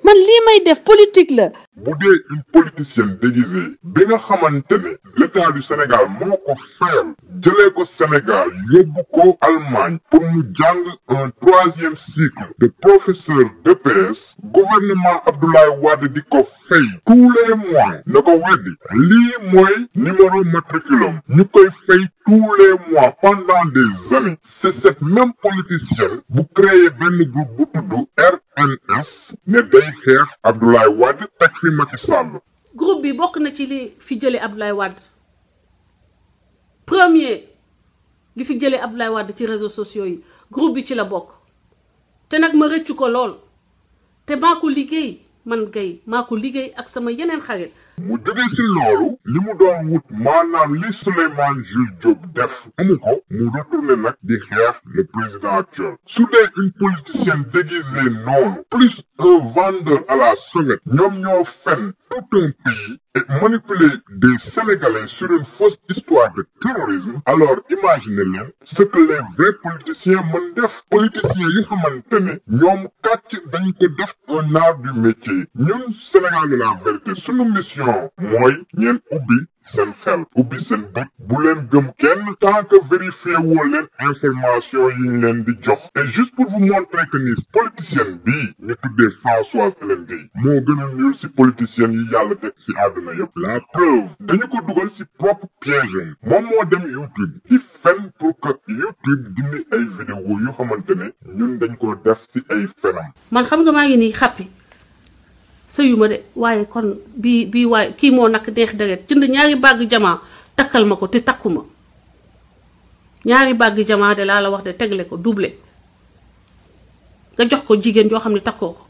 Man lii may def politique la. bu dee une politicienne déguisée bi nga xamante ne l'état du Sénégal moo ko fayal jëlee ko Sénégal yóbbu ko Allemagne pour mu jàng un 3e cycle de professeur d'EPS gouvernement Abdoulaye Wade di ko fay tous les mois na ko weddi lii mooy numéro matriculum ñu koy fay tous les mois pendant des années c'est cette même politicienne bu créé benn groupe bu tudd RNS ne day xeex Abdoulaye Wade teg fi Macky Sall. Groupe bi bokk na ci li fi jëlee Abdoulaye Wade premier li fi jëlee Abdoulaye Wade ci réseaux sociaux yi groupe bi ci la bokk te nag ma rëccu ko lool te maa ko liggéey man Gaye maa ko liggéey ak sama yeneen xarit. mu jógee si loolu li mu doon wut maanaam li Souleymane Jules Diop def amu ko mu retourné nag di xeex le président actuel su dee une politicienne déguisée noonu plus un vendeur à la sauvette ñoom ñoo fen tout un pays et manipuler des Sénégalais sur une fausse histoire de terrorisme alors imaginez leen ce que les vrais politiciens mën def politiciens yu xamante ne ñoom kàcc dañ ko def un art du métier ñun Sénégal de la vérité sunu mission mooy ñeen ubbi seen xel ubbi seen bët bu leen gëm kenn tant que vérifier woo leen information yi ñu leen di jox et juste pour vous montrer que ni politicienne bii ñu tuddee Françoise Hélène Gaye moo gën a ñuul si politicienne yi yàlla teg si àdduna yëpp la preuve dañu ko dugal si propre piège moom moo dem YouTube di fen pour que YouTube dindi ay vidéo yu xamante ne ñun dañ ko def si ay fenam man xam nga maa ngi nii xappi sëyuma de waaye kon bii waaye kii moo nag neex deret jënd ñaari bàgg jamaa takkal ma ko te takkuma ñaari bàgg jamaa de laa la wax de tegle ko doublé nga jox ko jigéen joo xam ne takkoo ko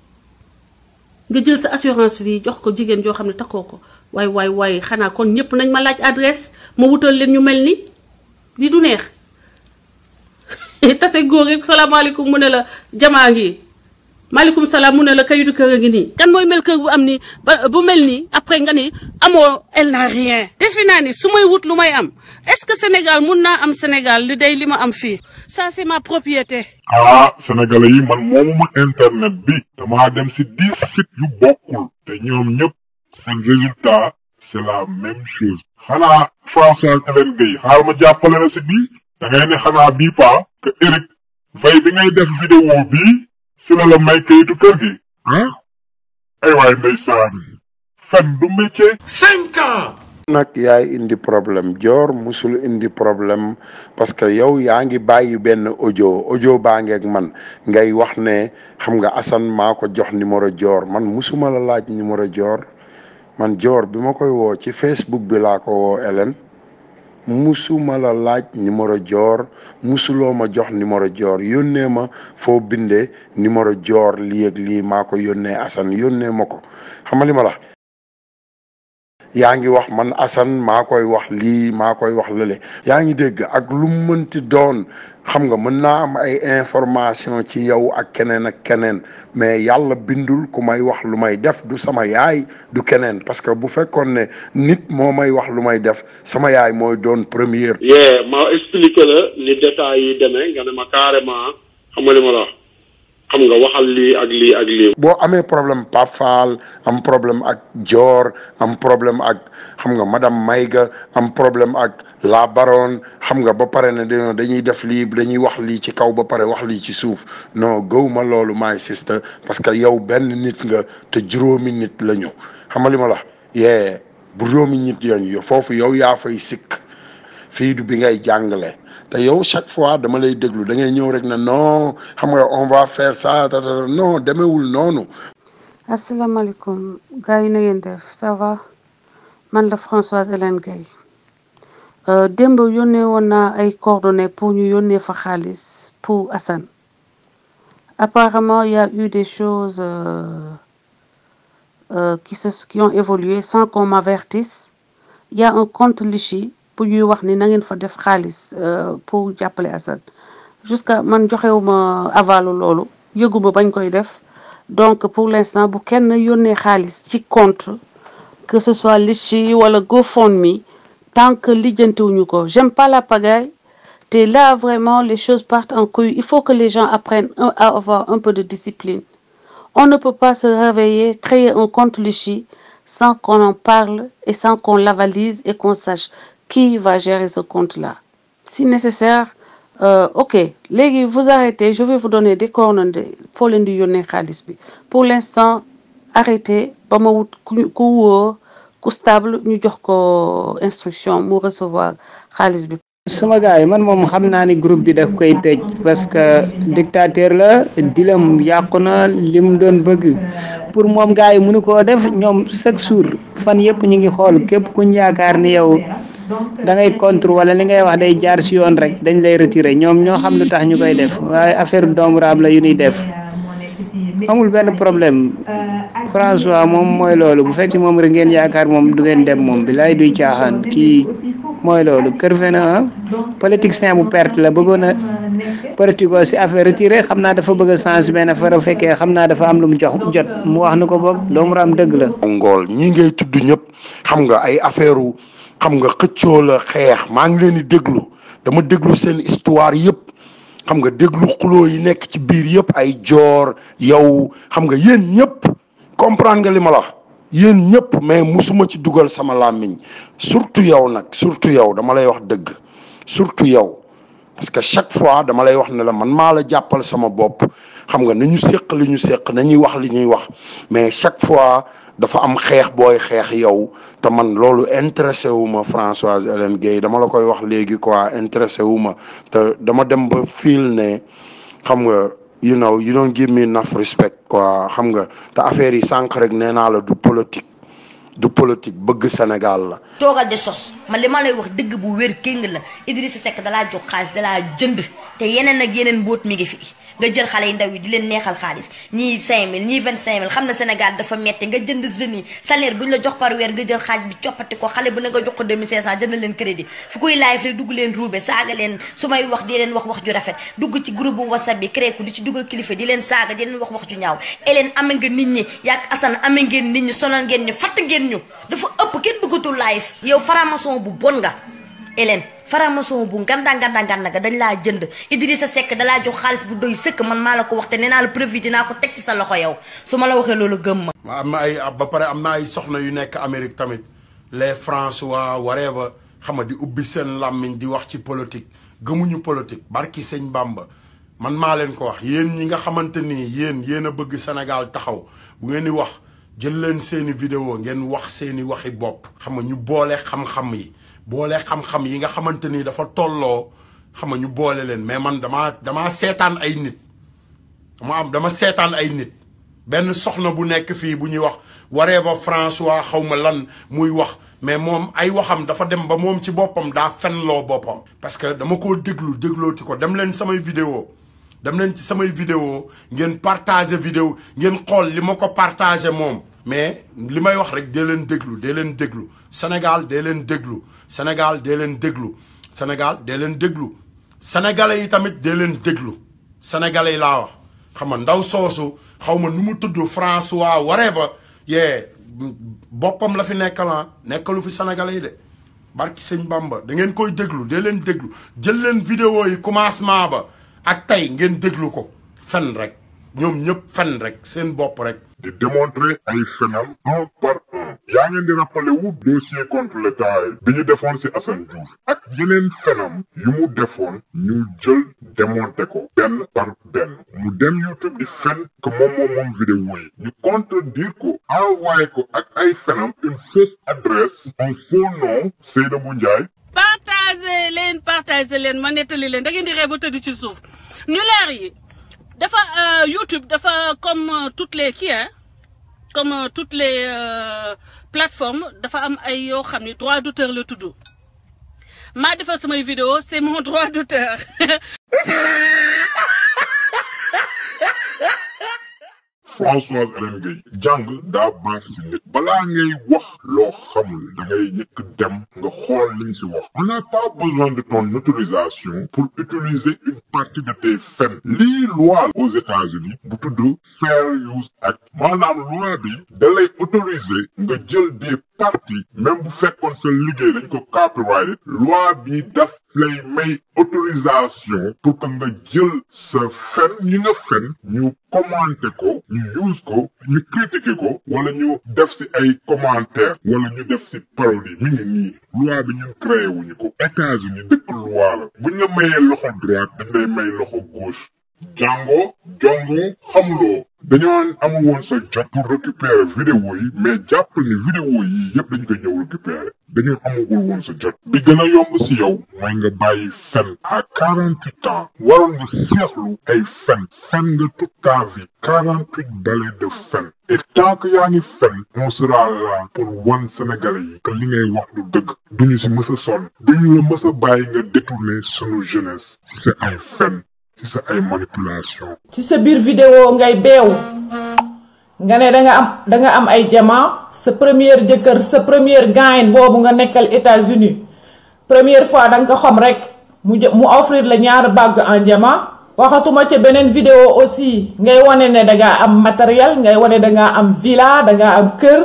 nga jël sa assurance vie jox ko jigéen joo xam ne takkoo ko waaye xanaa kon ñëpp nañ ma laaj adresse ma wutal leen ñu mel ni li du neex tase góor yi salaamaaleykum mu ne la jamaa ngi maaleykum salaam mu ne la kayitu kër a ngi nii kan mooy mel kër bu am ni bu mel nii après nga ni amoo elle n'a rien defe naa ni su may wut lu may am est-ce que Sénégal mun naa am Sénégal li day li ma am fii ça c'est ma propriété. Sénégalais yi man moomuma internet bi damaa dem si 10 sites yu bokkul te ñoom ñëpp seen résultat c'est la même chose xanaa Françoise Hélène Gaye xaar ma jàppale la si bii da ngay ne xanaa bii pas que Eric Faye bi ngay def vidéo bii si la may kayitu kër gi ay waay ndeysaan fen du métier 5 ans nag yaay indi problème Dior musul indi problème parce que yow yaa ngi bàyyi benn audio baa ngeeg man ngay wax ne xam nga Assane maa ko jox numéro Dior man musuma la laaj numéro Dior man Dior bi ma koy woo ci Facebook bi laa ko woo Hélène musuma la laaj numéro Dior musuloo ma jox numéro Dior yónnee ma foo bindee numéro Dior lii ak lii maa ko yónnee Assane yónnee ma ko xam nga li ma la yaa ngi wax man Assane maa koy wax lii maa koy wax lële yaa ngi dégg ak lu mu mënti doon xam nga mën naa am ay information ci yow ak keneen mais yàlla bindul ku may wax lu may def du sama yaay du keneen parce que bu fekkoon ne nit moo may wax lu may def sama yaay mooy doon première. ma expliqué la li détails yi demee nga ne ma carrément xam nga li ma la wax xam nga waxal lii ak lii ak lii. boo amee problème Pape Fall am problème ak Dior am problème ak xam nga madame Mayga am problème ak la baronne xam nga ba pare ne dañuy def lii dañuy wax lii ci kaw ba pare wax lii ci suuf non gëwuma loolu my sister parce que yow benn nit nga te juróomi nit la ñu xam nga li ma la bu juróomi nit lañu foofu yow yaa fay sikk fii du bi ngay jàngale te yow chaque fois dama lay déglu da ngay ñëw rek na non xam nga on va faire ça non demewul noonu. asalaamaaleykum gars yi na ngeen def ça va man la Françoise Hélène Gaye démb yónnee woon naa ay coordonnées pour ñu yónnee fa xaalis pour Assane apparemment il y a eu des choses qui ont évolué sans qu'on m'avertisse. Il y a un compte Litchi pour ñuy wax ni na ngeen fa def xaalis pour jàppale Assane jusqu'à man joxewuma avalu loolu yëguma bañ koy def donc pour l'instant bu kenn yónnee xaalis ci compte que ce soit Litchi wala GoFundMe tant que lijjantiwuñu ko j'aime pas la pagaille te là vraiment les choses partent en couille il faut que les gens apprennent à avoir un peu de discipline on ne peut pas se réveiller créer un compte Litchi sans qu'on en parle et sans qu'on l'avalise et qu'on sache qui va gérer ce compte-là. Si nécessaire, ok, léegi vous arrêtez, je vais vous donner des coordonnées foo leen di yónnee xaalis bi. Pour l'instant, arrêtez ba ma wut ku wóor ku stable ñu jox ko instruction mu recevoir xaalis bi. sama gars yi man moom xam naa ni groupe bi daf koy tëj parce que dictateur la dilam yàqu na lim doon bëgg pour moom gars yi mënu koo def ñoom chaque jour fan yëpp ñu ngi xool képp kuñ yaakaar ni yow da ngay contre wala li ngay wax day jaar si yoon rek dañ lay retirer ñoom ñoo xam lu tax ñu koy def waaye affaire doomu raam la yu ñuy def amul benn problème François moom mooy loolu bu fekk moom rek ngeen yaakaar moom du ngeen dem moom bilaay duy caaxaan kii mooy loolu kër fena politicien bu perte la bëggoon a politique si affaire retiré xam naa dafa bëgg a changer benn affaire fekkee xam naa dafa am lu mu jox jot mu wax na ko boog doomu raam dëgg la. ngool ñi ngay tudd ñëpp xam nga ay affaire xam nga xëccoo la xeex maa ngi leen di déglu dama déglu seen histoire yëpp xam nga déglu xuloo yi nekk ci biir yëpp ay Dior yow xam nga yéen ñëpp comprendre nga li ma la wax yéen ñëpp mais musuma ci dugal sama làmmiñ surtout yow nag surtout yow dama lay wax dëgg surtout yow parce que chaque fois dama lay wax ne la man maa la jàppal sama bopp xam nga nañu séq li ñu séq nañuy wax li ñuy wax mais chaque fois dafa am xeex booy xeex yow te man loolu intéressé wu ma Françoise Hélène Gaye dama la koy wax léegi quoi intéressé wu ma te dama dem ba fiil ne xam nga you know you don't give me enough respect quoi xam nga te affaire yi sànq rek nee naa la du politique bëgg Sénégal la. toogal de sos man li ma lay wax dëgg bu wér kéng la Idrissa Seck dalaa jox xaalis dalaa jënd te yeneen ak yeneen mbóot mi ngi fi nga jël xale yi ndaw yi di leen neexal xaalis ñii 5000 ñii 25000 xam na Sénégal dafa metti nga jënd jeunes yi salaire bu ñu la jox par weer nga jël xaaj bi coppati ko xale bu ne nga jox ko 2500 jënd leen crédit fu koy live rek dugg leen ruube saaga leen su may wax di leen wax ju rafet dugg ci groupe bu WhatsApp bi créé ko di ci dugal kilifa di leen saaga di leen wax ju ñaaw Hélène ame nga nit ñi yaak Assane ame ngeen nit ñi sonal ngeen ñu fatt ngeen ñu dafa ëpp kenn bëggatul live yow faramason bu bon nga Hélène faramason bu nganda nga dañ laa jënd Idrissa Seck dalaa jox xaalis bu doy sëkk man maa la ko wax te nee naa la preuve dinaa ko teg ci sa loxo yow su ma la waxee loolu gëm ma. am na ay ba pare am na ay soxna yu nekk Amérique tamit les François whatever xam nga di ubbi seen làmmiñ di wax ci politique gëmuñu politique barki sëñ Bamba man maa leen ko wax yéen ñi nga xamante ni yéen a bëgg Sénégal taxaw bu ngeen di wax jël leen seeni vidéo ngeen wax seeni waxi bopp xam nga ñu boole xam-xam yi nga xamante ni dafa tolloo xam nga ñu boole leen mais man dama seetaan ay nit dama seetaan ay nit benn soxna bu nekk fii bu ñuy wax whatever François xawma lan muy wax mais moom ay waxam dafa dem ba moom ci boppam daa fenloo boppam parce que dama koo déglooti ko dem leen samay vidéo ngeen partager vidéo ngeen xool li ma ko partager moom mais li may wax rek dee leen déglu Sénégal dee leen déglu Sénégal dee leen déglu sénégalais yi tamit dee leen déglu sénégalais yi laa wax xam nga ndaw soosu xaw ma nu mu tudd François whatever boppam la fi nekkalu fi sénégalais yi de barki sëñ Bamba da ngeen koy déglu dee leen déglu jël leen vidéo yi commencement ba ak tey ngeen déglu ko fen rek ñoom ñëpp fen rek seen bopp rek di démontrer ay fenam un par un yaa ngeen di rappelé wu dossier contre l'État bi ñu defoon ci Assane Diouf ak yeneen fenam yu mu defoon ñu jël démonté ko benn par benn mu dem YouTube di fen que moom vidéo yi ñu contredire ko envoyé ko ak ay fenam une fausse adresse un faux nom Seynabou Ndiaye partagez leen ma nettali leen da ngeen di ree ba tëdd ci suuf ñu leer yi dafa YouTube dafa comme toutes les plateformes dafa am ay yoo xam ne droit d'auteur la tudd maa defal samay vidéo c'est mon droit d'auteur Françoise Hélène Gueye jàng daa baax ci nit balaa ngay wax loo xamul da ngay njëkk dem nga xool liñ ci wax on n'a pas besoin de ton autorisation pour utiliser une partie de tes faits lii loi aux États-Unis bu tudd Fair Use Act maanaam loi bi da lay autoriser nga jël des parties même bu fekkoon sa liggéey dañ ko copyright loi bi daf lay may autorisation pour que nga jël sa fen yi nga fen ñu commenter ko ñu use ko ñu critiquer ko wala ñu def ci ay commentaire wala ñu def ci parodie mi ngi nii loi bi ñun créé wuñu ko États-Unis dëkk loi la buñ la mayee loxo droite dañ lay may loxo gauche jàngoo jongoo xamuloo dañoo amul woon sa jot pour récupérer vidéo yi mais jàpp ni vidéo yi yëpp dañ koy ñëw récupérer dañoo amagul woon sa jot bi gën a yomb ci yow mooy nga bàyyi fen à 48 ans waroon nga seexlu ay fen nga toute ta vie 48 balais de fen et tant que yaa ngi fen on sera là pour wan Sénégalais yi que li ngay wax du dëgg duñu ci mës a sonn duñu la mës a bàyyi nga détourner sunu jeunesse ci sa ay fen ci sa ay manipulation ci sa biir vidéo ngay beew nga ne da nga am ay diamant sa première jëkkër sa première gain boobu nga nekkal États-Unis première fois da nga ko xam rek mu offrir la ñaar bague en diamant waxatuma ci beneen vidéo aussi ngay wane ne da nga am matériel ngay wane da nga am villa da nga am kër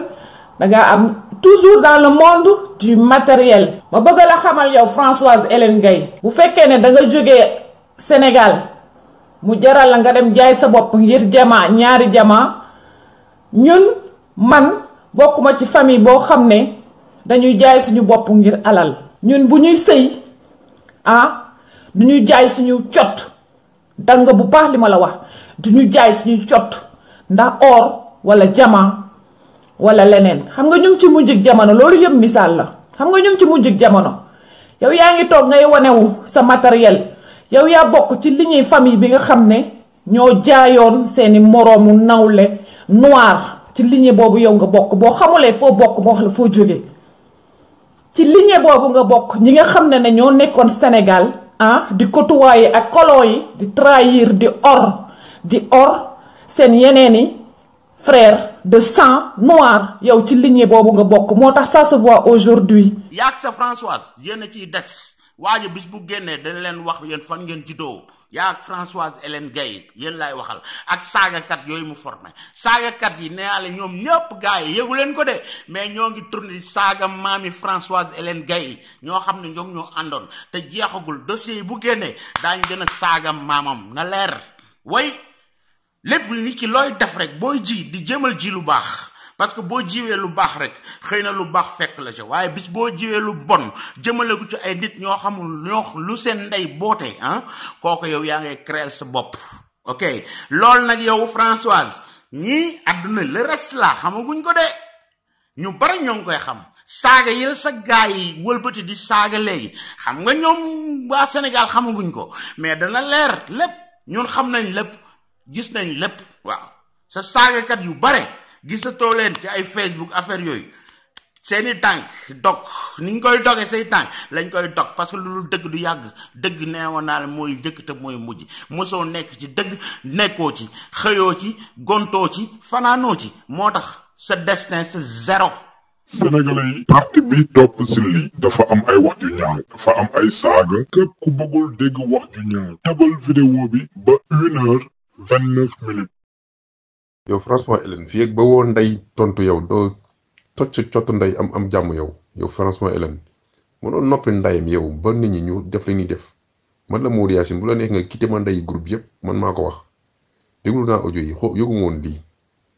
da nga am toujours dans le monde du matériel ma bëgg la xamal yow Françoise Hélène Gueye bu fekkee ne da nga jógee Sénégal mu jaral la nga dem jaay sa bopp ngir diamant ñaari diamant ñun man bokkuma ci famille boo xam ne dañuy jaay suñu bopp ngir alal ñun bu ñuy sëy du ñuy jaay suñu cot danga bu baax li ma la wax du ñu jaay suñu cot ndax or wala diamant wala leneen xam nga ñu ngi ci mujjug jamono loolu yëpp misaal la xam nga ñu ngi ci mujjug jamono yow yaa ngi toog ngay wanewu sa matériel yow yaa bokk ci li ñuy famille bi nga xam ne ñoo jaayoon seeni moroomu nawle noir ci lignée boobu yow nga bokk boo xamulee foo bokk moo wax la foo jógee ci lignée boobu nga bokk ñi nga xam ne ñoo nekkoon Sénégal di côtoyer ak colon yi di trahir di or seen yeneeni frère de sang noir yow ci lignée boobu nga bokk moo tax ça se voit aujourd'hui yaag sa Françoise yéen a ciy des waaye bis bu génnee dañ leen wax yéen fan ngeen juddoo yaa ak Françoise Hélène Gueye yéen laay waxal ak saagakat yooyu mu formé saagakat yi nee naa la ñoom ñëpp gars yi yëgu leen ko de mais ñoo ngi tourné di saaga maami Françoise Hélène Gueye ñoo xam ne ñoom ñoo àndoon te jeexagul dossier yi bu génnee daañu gën a saaga maamam na leer way lépp nit ki looy def rek booy ji di jëmal ji lu baax parce que boo jiwee lu baax rek xëy na lu baax fekk la ca waaye bis boo jiwee lu bon jëmale ko ci ay nit ñoo xamul lu seen ndey boote kooku yow yaa ngay créer sa bopp ok loolu nag yow Françoise ñii àdduna le reste la xamaguñ ko de ñu bari ñoo ngi koy xam saaga yi la sa gaay yi wëlbati di saaga léegi xam nga ñoom waa Sénégal xamaguñ ko mais dana leer lépp ñun xam nañ lépp gis nañ lépp waaw sa saagakat yu bare gisatoo leen ci ay Facebook affaire yooyu seeni tànk dog ni ñu koy doge say tànk lañ koy dog parce que lu dëgg du yàgg dëgg neewoon naa la mooy jëkk te mooy mujj mosoo nekk ci dëgg nekkoo ci xëyoo ci gontoo ci fanaanoo ci moo tax sa destin c'est zéro. Sénégalais yi parti bi topp si lii dafa am ay wax yu ñaaw dafa am ay saaga képp ku bëggul dégg wax ju ñaaw tabal vidéo bi ba 1h29. yow François Hélène fii ak ba woo ndey tontu yow doo toj sa cottu ndey am jàmm yow François Hélène mënoon noppi ndayam yow ba nit ñi ñu def la ñuy def man la Modou Yacine bu la neex nga quitté ma ndey groupe yëpp man maa ko wax déglu naa audio yi yëgu ma woon lii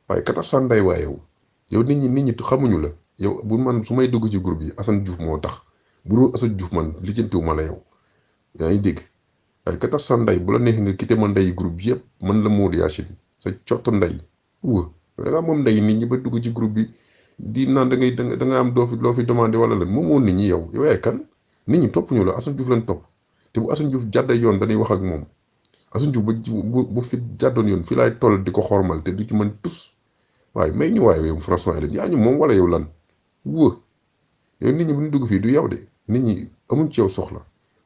waaye 400 nday waa yow nit ñi xamuñu la yow bu man su may dugg ci groupe yi Assane Diouf moo tax bu dul Assane Diouf man lijjantiwu ma la yow yaa ngi dégg waaye 400 nday bu la neex nga quitté ma ndey groupe yëpp man la Modou Yacine sa cottu ndey da nga moom ndey nit ñi ba dugg ci groupe bi di naan da nga am loo fi demandé wala lan moom woon nit ñi yow yaay kan nit ñi topp ñu la Assane Diouf lañ topp te bu Assane Diouf jàdda yoon dañuy wax ak moom Assane Diouf bu fi jàddoon yoon fii laay toll di ko xormal te du ci mën tus waaye may ñu waaye yow François Hélène yaa ñu moom wala yow lan yow nit ñi bu ñu dugg fii du yow de nit ñi amuñ ci yow soxla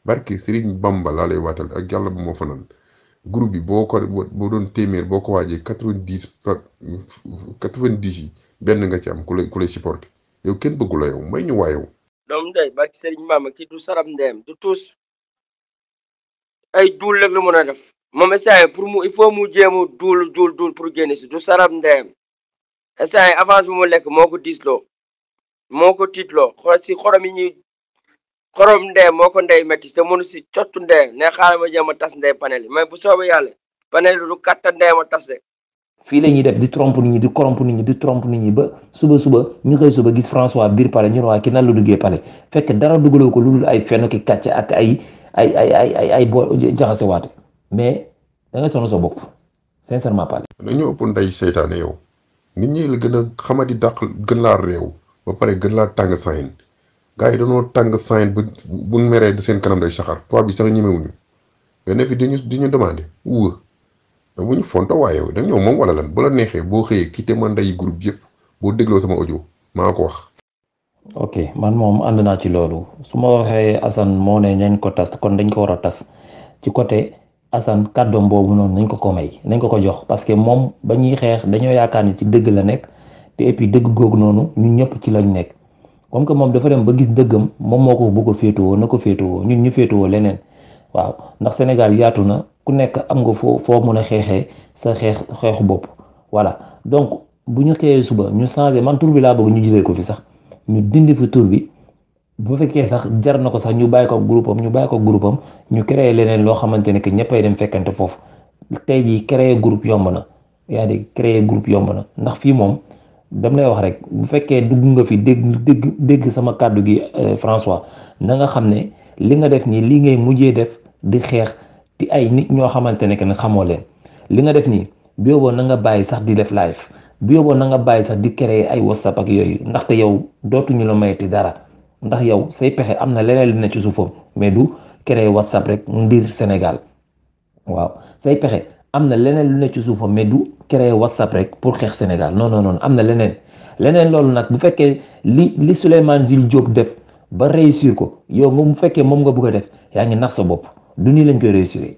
barke Serigne Bamba laa lay waatal ak yàlla bu moo fa nan groupe bi boo doon téeméer boo ko waajee 90 yi benn nga ci am ku lay supporté yow kenn bëggu la yow may ñu waa yow. doom ndey barke Serigne Bamba kii du sarab ndeyam du tuus ay duul rek la mën a def moom essayé pour il faut mu jéem duul pour génne si du sarab ndeyam essayé avance bu mu lekk moo ko diisloo moo ko tiitloo xorom yi ñuy xorom ndeyam moo ko ndey métti te mënu si cottu ndeyam ne xaaral ma jéem a tas ndey panel yi mais bu soobee yàlla panel du katta ndeyam a tas de. fii la ñuy def di trompe nit ñi di corrompre nit ñi di trompe nit ñi ba suba ñu xëy suba gis François biir palais ñu ne waa ki nan la duggee palais fekk dara dugaloo ko lu dul ay fenn ki kàcc ak ay boo jaxase waate mais da ngay sonn sa bopp sincèrement parlé. dañoo ëpp ndey seytaane yow nit ñi la gën a xamadi dàq gën laa réew ba pare gën laa tàng sayin gars yi dañoo tàng sayin bu meree de seen kanam day saxaar tubaab bi sax ñemewuñu mais ne fi di ñu demandé bu ñu fonto waaye yow da ñëw moom wala lan bu la neexee boo xëyee quitté ma nday groupe yëpp boo dégloo sama audio maa ko wax. ok man moom ànd naa ci loolu su ma waxee Assane moo ne nañ ko tas kon dañ ko war a tas ci côté Assane kàddoom boobu noonu nañ ko may nañ ko jox parce que moom ba ñuy xeex dañoo yaakaar ni ci dëgg la nekk te et puis dëgg googu noonu ñun ñëpp ci lañ nekk comme que moom dafa dem ba gis dëggam moom moo ko bëgg a féetewoo na ko féetewoo ñun ñu féetewoo leneen waaw ndax Sénégal yaatu na. ku nekk am nga foo mën a xeexee sa xeexu bopp voilà donc bu ñu xëyee suba ñu changé man tur bi laa bëgg ñu jëlee ko fi sax ñu dindi fi tur bi bu fekkee sax jar na ko sax ñu bàyyi ko groupe am ñu créé leneen loo xamante ne que ñëppay dem fekkante foofu tey jii créé groupe yomb na yaa di créé groupe yomb na ndax fii moom dam lay wax rek bu fekkee dugg nga fi dégg sama kàddu gi François na nga xam ne li nga def nii li ngay mujjee def di xeex di ay nit ñoo xamante ne que ne xamoo leen li nga def nii bi yóbboo na nga bàyyi sax di def live bi yóbboo na nga bàyyi sax di créer ay WhatsApp ak yooyu ndaxte yow dootuñu la mayeti dara ndax yow say pexe am na leneen li ne ci suufam mais du créer WhatsApp rek ndir Sénégal waaw say pexe am na leneen lu ne ci suufam mais du créer WhatsApp rek pour xeex Sénégal non am na leneen loolu nag bu fekkee li Souleymane Jules Diop def ba réussir ko yow moom bu fekkee moom nga bëgg a def yaa ngi nax sa bopp du nii lañ koy réussir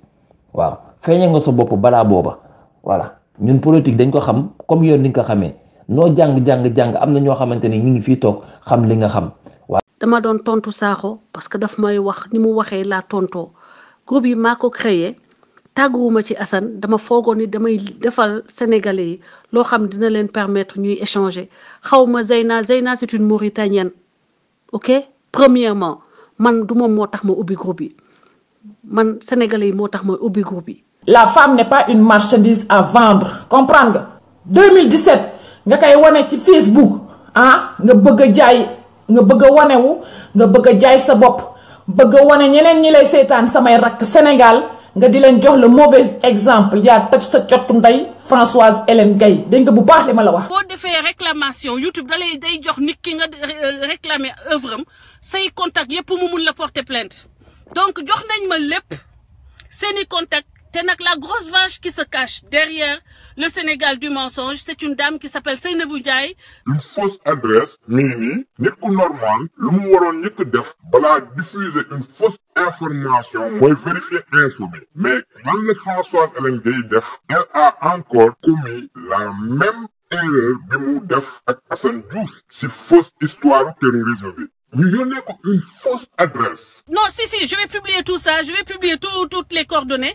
waaw feeñal nga sa bopp balaa booba voilà ñun politique dañ ko xam comme yoon ni nga ko xamee noo jàng am na ñoo xamante ni ñu ngi fii toog xam li nga xam waaw. dama doon tontu Sakho parce que daf may wax ni mu waxee laa tontoo groupe yi maa ko créé tàgguwuma ci Assane dama foogoon ni damay defal Sénégalais yi loo xam dina leen permettre ñuy échanger xaw ma Zeyna c'est une Mauritanienne ok premièrement man du moom moo tax ma ubbi groupe yi. man Sénégalais yi moo tax mooy ubbi groupe yi. la femme n'est pas une marchandise à vendre comprendre nga 2017 nga koy wane ci Facebook nga bëgg a jaay nga bëgg a wanewu nga bëgg a jaay sa bopp bëgg a wane ñeneen ñi lay seetaan samay rakk Sénégal nga di leen jox le mauvais exemple yaa toj sa cottu ndey Françoise Hélène Gaye dégg nga bu baax li ma la wax. boo defee réclamation YouTube dalay day jox nit ki nga réclamer œuvre am say contact yépp mu mun la porter plainte donc jox nañ ma lépp seeni contact te nag la grosse vache qui se cache derrière le Sénégal du mensonge c'est une dame qui s'appelle Seynabou Ndiaye. Une fausse adresse mi ngi nii nit ku normal lu mu waroon njëkk def balaa diffuser une fausse information mooy vérifier info bi mais lan la Françoise Hélène Gaye def elle a encore commis la même erreur bi mu def ak Assane Diouf si fausse histoire terrorisme bi. Nous donnons une fausse adresse. Non, si, je vais publier tout ça, je vais publier toutes les coordonnées.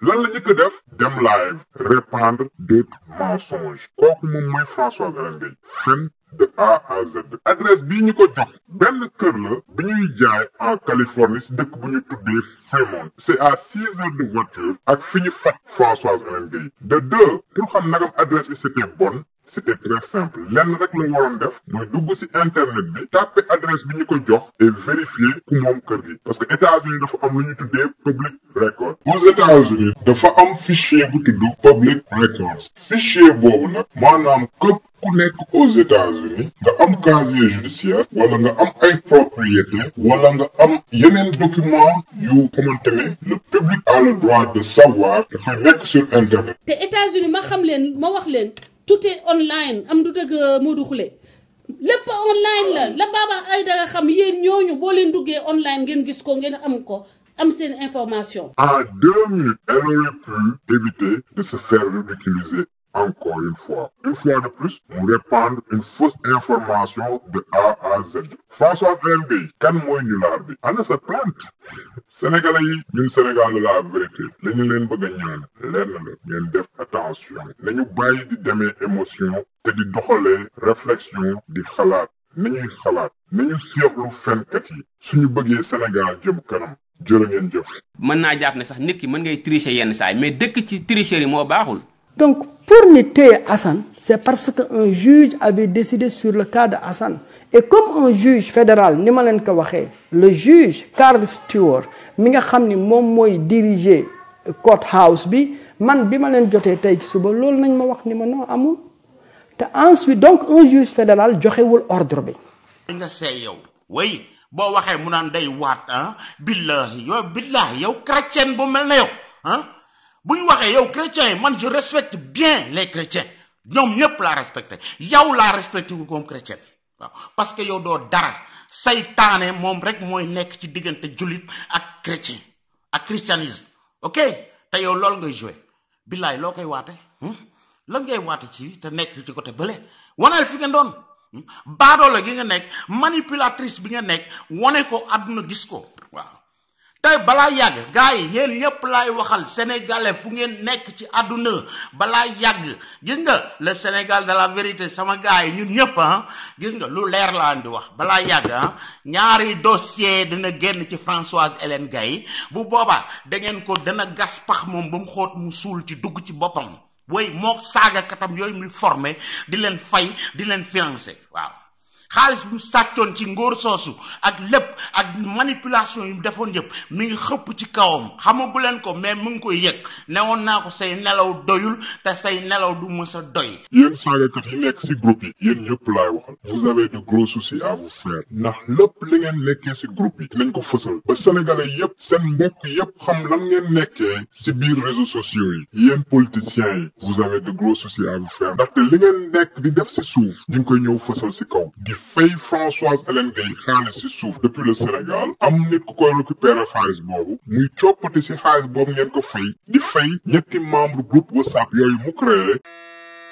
Lan la ñu ko def dem live répandre d'autres mensonges kooku moom mooy Françoise Hélène Gaye fen de A à Z. adresse bii ñu ko jox benn kër la bi ñuy jaay en Californie si dëkk bu ñu tuddee Fremont. c'est à 6 heures de voiture ak fi ñu fat Françoise Hélène Gaye. de deux pour xam nagam adresse bi c'était bonne. C'était très simple lenn rek la waroon def mooy dugg ci internet bi taper adresse bi ñu ko jox et vérifier ku moom kër gi parce que États-Unis dafa am lu ñu tuddee public record. aux États-Unis dafa am fichier bu tudd public records fichier boobu nag maanaam képp ku nekk aux États-Unis nga am casier judiciaire wala nga am ay propriété wala nga am yeneen document yu xamante ne le public a le droit de savoir dafay nekk sur internet. te États-Unis ma xam leen ma wax leen. tout est online am du dëgg Modou Khoule lépp online la Baba Aïdara xam yéen ñooñu boo leen duggee online ngeen gis ko ngeen am seen information. En 2 minutes, elle aurait pu éviter de se faire ridiculiser encore une fois. Une fois de plus, mu répandre une fausse information de A à Z. Françoise Hélène Gaye kan mooy nulaar bi ana sa plainte sénégalais yi ñun Sénégal de la vérité lañu leen bëgg a ñaan lenn la ngeen def attention nañu bàyyi di demee émotion te di doxalee réflexion di xalaat nañu seexlu fenkat yi suñu bëggee Sénégal jëm kanam jërë ngeen jëf. mën naa jàpp ne sax nit ki mën ngay tricher yenn saay mais dëkk ci tricherie moo baaxul. Donc, pour neter Hassan, c'est parce qu'un juge avait décidé sur le cas de Hassan. Et comme un juge fédéral, le juge Carl Stewart, mi nga xamni mom moy diriger courthouse bi, man bima len joté tay ci suba lol nañ ma wax ni ma non amul. Te ensuite donc un juge fédéral joxewul ordre bi. Nga sey yow. Oui, bo waxé mu nan day wat hein, billahi yow chrétien bu melna yow, hein? buñ waxé yow chrétien man je respecte bien les chrétiens ñom ñepp la respecté yow la respecté comme chrétien parce que yow do dara saytaane mom rek moy nek ci digënté julit ak chrétien ak christianisme ok té yow lool ngay jouer billahi lokay waté lan ngay waté ci té nek ci côté belé wonal fi nga doon baado la gi nga nek manipulatrice bi nga nek woné ko aduna gis ko waaw tay bala yag gaay yeen ñepp lay waxal sénégalais fu ngeen nek ci aduna bala yag gis nga le Sénégal de la vérité sama gaay ñun ñepp hein gis nga lu leer la andi wax bala yag hein ñaari dossier dina genn ci Françoise Hélène Gaye bu boba da ngeen ko dana gas pax mom bam xoot mu sul ci dugg ci bopam way mok saga katam yoy muy formé di len fay di len financer waaw xaalis bu sàccoon ci ngóor soosu ak lépp ak manipulation yu defoon yëpp mi ngi xëpp ci kawam xamagu leen ko mais mu ngi koy yëg newoon naa ko say nelaw doyul te say nelaw du mës a doy. yéen saagakat yi nekk si groupe yi yéen ñëpp laay waxal vous avez de gros soucis à vous faire ndax lépp li ngeen nekkee si groupe yi nañ ko fësal ba sénégalais yëpp seen mbokk yëpp xam lan ngeen nekkee si biir réseaux sociaux yi yéen politiciens yi vous avez de gros soucis à vous faire ndaxte li ngeen nekk di def si suuf di nga koy ñëw fësal si kaw fay Françoise Hélène Gaye xaalis ci suuf depuis le Sénégal am nit ku koy récupérer xaalis boobu muy coppati ci xaalis boobu ngeen ko fay di fay ñetti membre groupe WhatsApp yooyu mu créé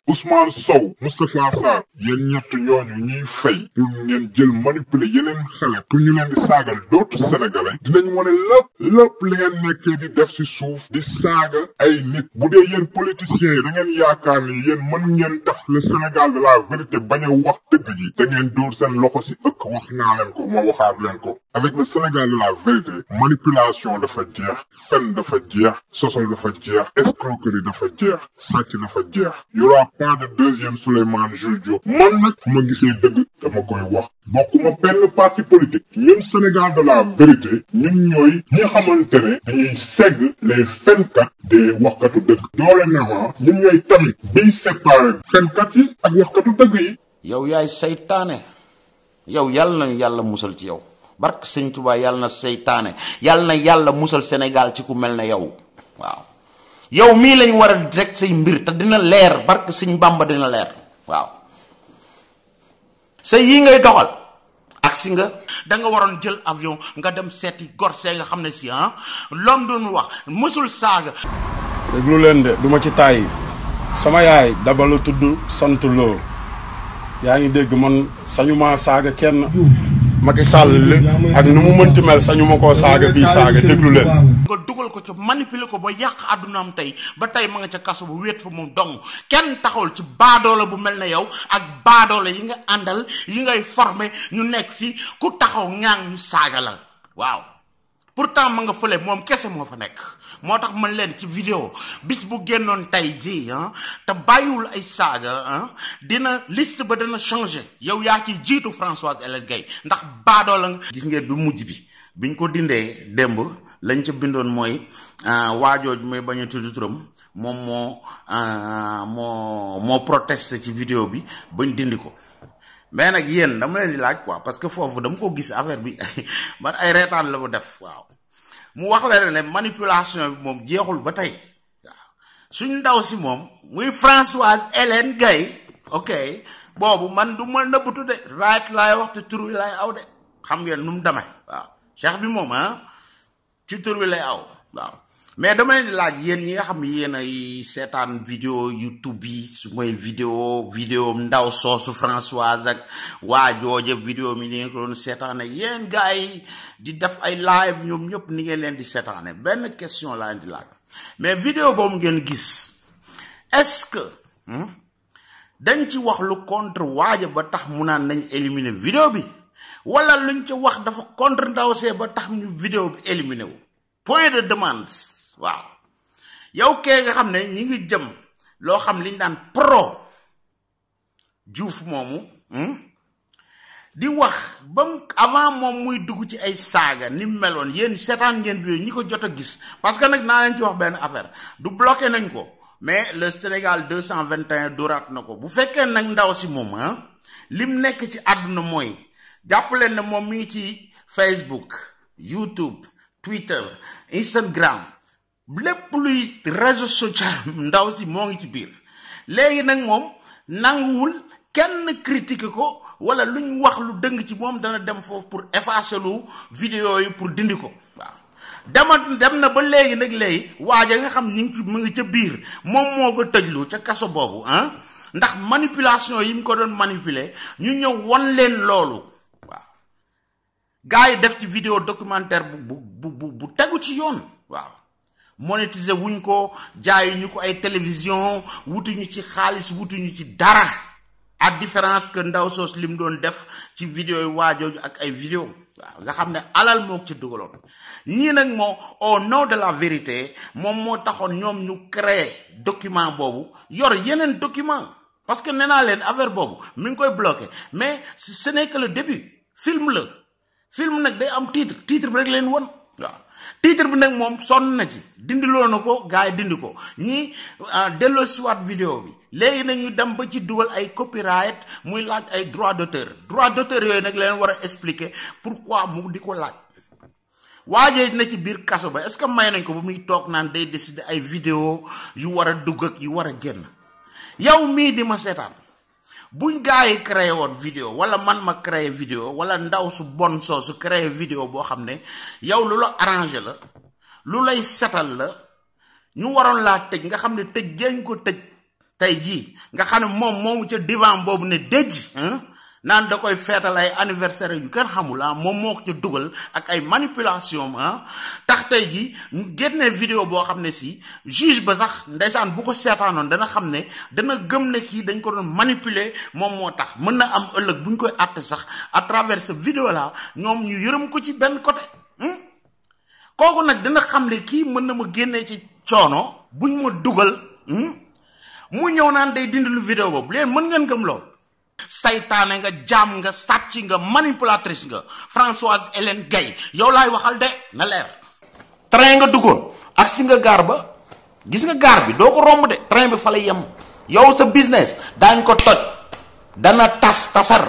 Ousmane Sow Moustapha Sarr yéen ñett ñooñu ñuy fay pour ngeen jël manipuler yeneen xale pour ñu leen di saagal d'autres sénégalais dinañ wane lépp li ngeen nekkee di def ci suuf di saaga ay nit bu dee yéen politiciens yi da ngeen yaakaar ni yéen mën ngeen tax le Sénégal de la vérité bañ a wax dëgg ji da ngeen dóor seen loxo ci ëkk wax naa leen ko ma waxaat leen ko avec le Sénégal de la vérité manipulation dafa jeex fen dafa jeex sosol dafa jeex escroquerie dafa jeex sàcc dafa jeex pas de deuxième Souleymane Jules Diop. man nag fu ma gisee dëgg dama koy wax. bokkuma benn parti politique. ñun Sénégal de la vérité ñun ñooy ñi xamante ne dañuy segg les fenkat des waxkatu dëgg. dorénavant ñun ñooy tamit biy séparer fenkat yi ak waxkatu dëgg yi. yow yaay saytaane yow yàlla na yàlla musal ci yow barke sëñ Tuubaa yàlla na saytaane yàlla na yàlla musal Sénégal ci ku mel ne yow waaw. yow mii lañ war a rek say mbir te dina leer barke sëñ Bàmba dina leer waaw. sa yi ngay doxal ak si nga da nga waroon jël avion nga dem seeti gorsee nga xam ne si l'homme doon wax mësul saaga. déglu leen de duma ci tàyyi sama yaay Daba la tudd sant loo yaa ngi dégg man sañu maa saaga kenn Macky Sall ak nu mu mënti mel sañu ma koo saaga bii saaga déglu leen. nga dugal ko ci manipuler ko ba yàq àddunaam tey ba tey ma nga ca kaso bu wéet fa moom dong kenn taxawul ci baadoola bu mel ne yow ak baadoola yi nga àndal yi ngay formé ñu nekk fii ku taxaw ñaang ñu saaga la waaw. pourtant ma nga fële moom kese moo fa nekk moo tax man leen ci vidéo bis bu génnoon tey jii te bàyyiwul ay saaga dina liste ba dana changer yow yaa ci jiitu Françoise Hélène Gaye ndax baadoo la nga gis ngeen bi mujj bi biñ ko dindee démb lañ ca bindoon mooy waajooju may bañ a tudd turam moom moo protesté ci vidéo bi bañ dindi ko. mais nag yéen dama leen di laaj quoi parce que foofu dama ko gis affaire bi man ay reetaan la mu def waaw mu wax la ne manipulation bi moom jeexul ba tey waaw suñ ndaw si moom muy Françoise Hélène Gaye ok boobu man du ma nëbbatu de right laay wax te tur wi laay aw de xam ngeen nu mu demee waaw cheikh bi moom ci tur wi lay aw waaw. mais dama leen di laaj yéen ñi nga xam ne yéen ay seetaan vidéo YouTube yi su mooy vidéo ndaw soosu Françoise ak waa jooje vidéo mi ni ngeen ko doon seetaane yéen gars yi di def ay live ñoom ñëpp ni ngeen leen di seetaane benn question laa leen di laaj mais vidéo boobu ngeen gis est-ce que dañ ci wax lu contre waaja ba tax mu naan nañ éliminer vidéo bi wala luñ ci wax dafa contre ndaw see ba tax ñu vidéo bi éliminer wu point de demande. waaw yow kee nga xam ne ñi ngi jëm loo xam liñ daan pro Diouf moomu di wax ba avant moom muy dugg ci ay saaga ni mu meloon yéen seetaan ngeen vidéo ñi ko jot a gis parce que nag naa leen ci wax benn affaire du bloqué nañ ko mais le Sénégal 221 dóoraat na ko bu fekkee nag ndaw si moom lim nekk ci àdduna mooy jàpp leen ne moom mi ngi ci Facebook YouTube Twitter Instagram lépp luy réseau social ndaw si moo ngi ci biir léegi nag moom nanguwul kenn critiquer ko wala luñ wax lu dëng ci moom dana dem foofu pour effacer lu vidéo yi pour dindi ko waaw dem na ba léegi nag léegi waaja nga xam ni mu ngi ca biir moom moo ko tëjlu ca kaso boobu ndax manipulation yi mu ko doon manipuler ñu ñëw won leen loolu waaw gars yi def ci vidéo documentaire bu tegu ci yoon waaw monétiser wuñ ko jaayuñu ko ay télévision wutuñu ci xaalis wutuñu ci dara à différence que ndaw soos lim doon def ci vidéo yi waajooju ak ay vidéo waaw nga xam ne alal moo ci dugaloon ñii nag moo au nom de la vérité moom moo taxoon ñoom ñu créer document boobu yor yeneen document parce que nee naa leen affaire boobu mi ngi koy bloqué mais ce n'est que le début film la film nag day am titre bi rek leen won waaw titre bi nag moom sonn na ci dindiloo na ko gars yi dindi ko ñii delloo siwaat vidéo bi léegi nag ñu dem ba ci dugal ay copyright muy laaj ay droit d'auteur yooyu nag leen war a expliquer pourquoi mu di ko laaj waajee na ci biir kaso ba est-ce que may nañ ko ba muy toog naan day décider ay vidéo yu war a dugg ak yu war a génn yow mii di ma seetaan buñ gars yi créé woon vidéo wala man ma créé vidéo wala ndaw su bon soo su créé vidéo boo xam ne yow lu la arrangé la lu lay setal la ñu waroon laa tëj nga xam ne tëj géñ ko tëj tey jii nga xam ne moom moomu ca divan boobu ne déj naan da koy feetal ay anniversaire yu kenn xamul moom moo ko ca dugal ak ay manipulation tax tey ji ñu génnee vidéo boo xam ne si juge ba sax ndeysaan bu ko seetaanoon dana xam ne dana gëm ne kii dañ ko doon manipuler moom moo tax mën na am ëllëg bu ñu koy àtte sax à travers ce vidéo là ñoom ñu yërëm ko ci benn côté kooku nag dina xam ne kii mën na ma génnee ci coono buñ ma dugal mu ñëw naan day dindi lu vidéo boobu leen mën ngeen gëm lool saytaane nga jaam nga sàcc nga manipulatrice nga Françoise Hélène Gaye yow laay waxal de na leer train nga duggoon ak si nga gaar ba gis nga gaar bi doo ko romb de train bi fa lay yem yow sa business daañ ko toj dana tasar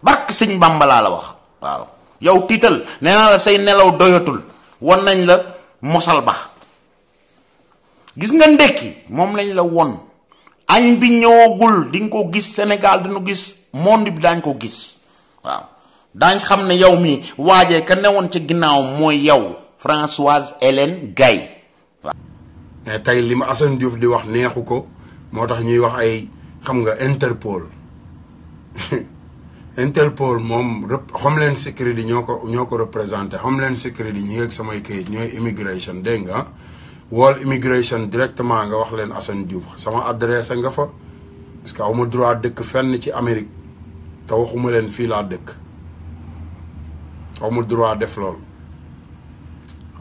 bark sëñ Bamba laa la wax waaw yow tiital nee naa la say nelaw doyatul won nañ la mosal ba gis nga ndekki moom lañ la won añ bi ñëwagul di nga ko gis Sénégal dinu gis monde bi daañ ko gis waaw daañ xam ne yow mi waajee ka newoon ca ginnaaw mooy yow Françoise Hélène Gaye mais tey li ma Assane Diouf di wax neexu ko moo tax ñuy wax ay xam nga Interpol Interpol moom Homeland Security ñoo ko représenté Homeland Security ñi ngeeg samay kayit ñooy immigration dégg nga wall immigration directement nga wax leen Assane Diouf sama adresse nga fa parce que awma droit dëkk fenn ci Amérique te waxuma leen fii laa dëkk awma droit def loolu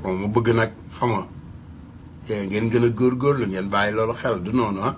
xam ma bëgg nag xam nga ngeen gën a góorgóorlu ngeen bàyyi loolu xel du noonu ah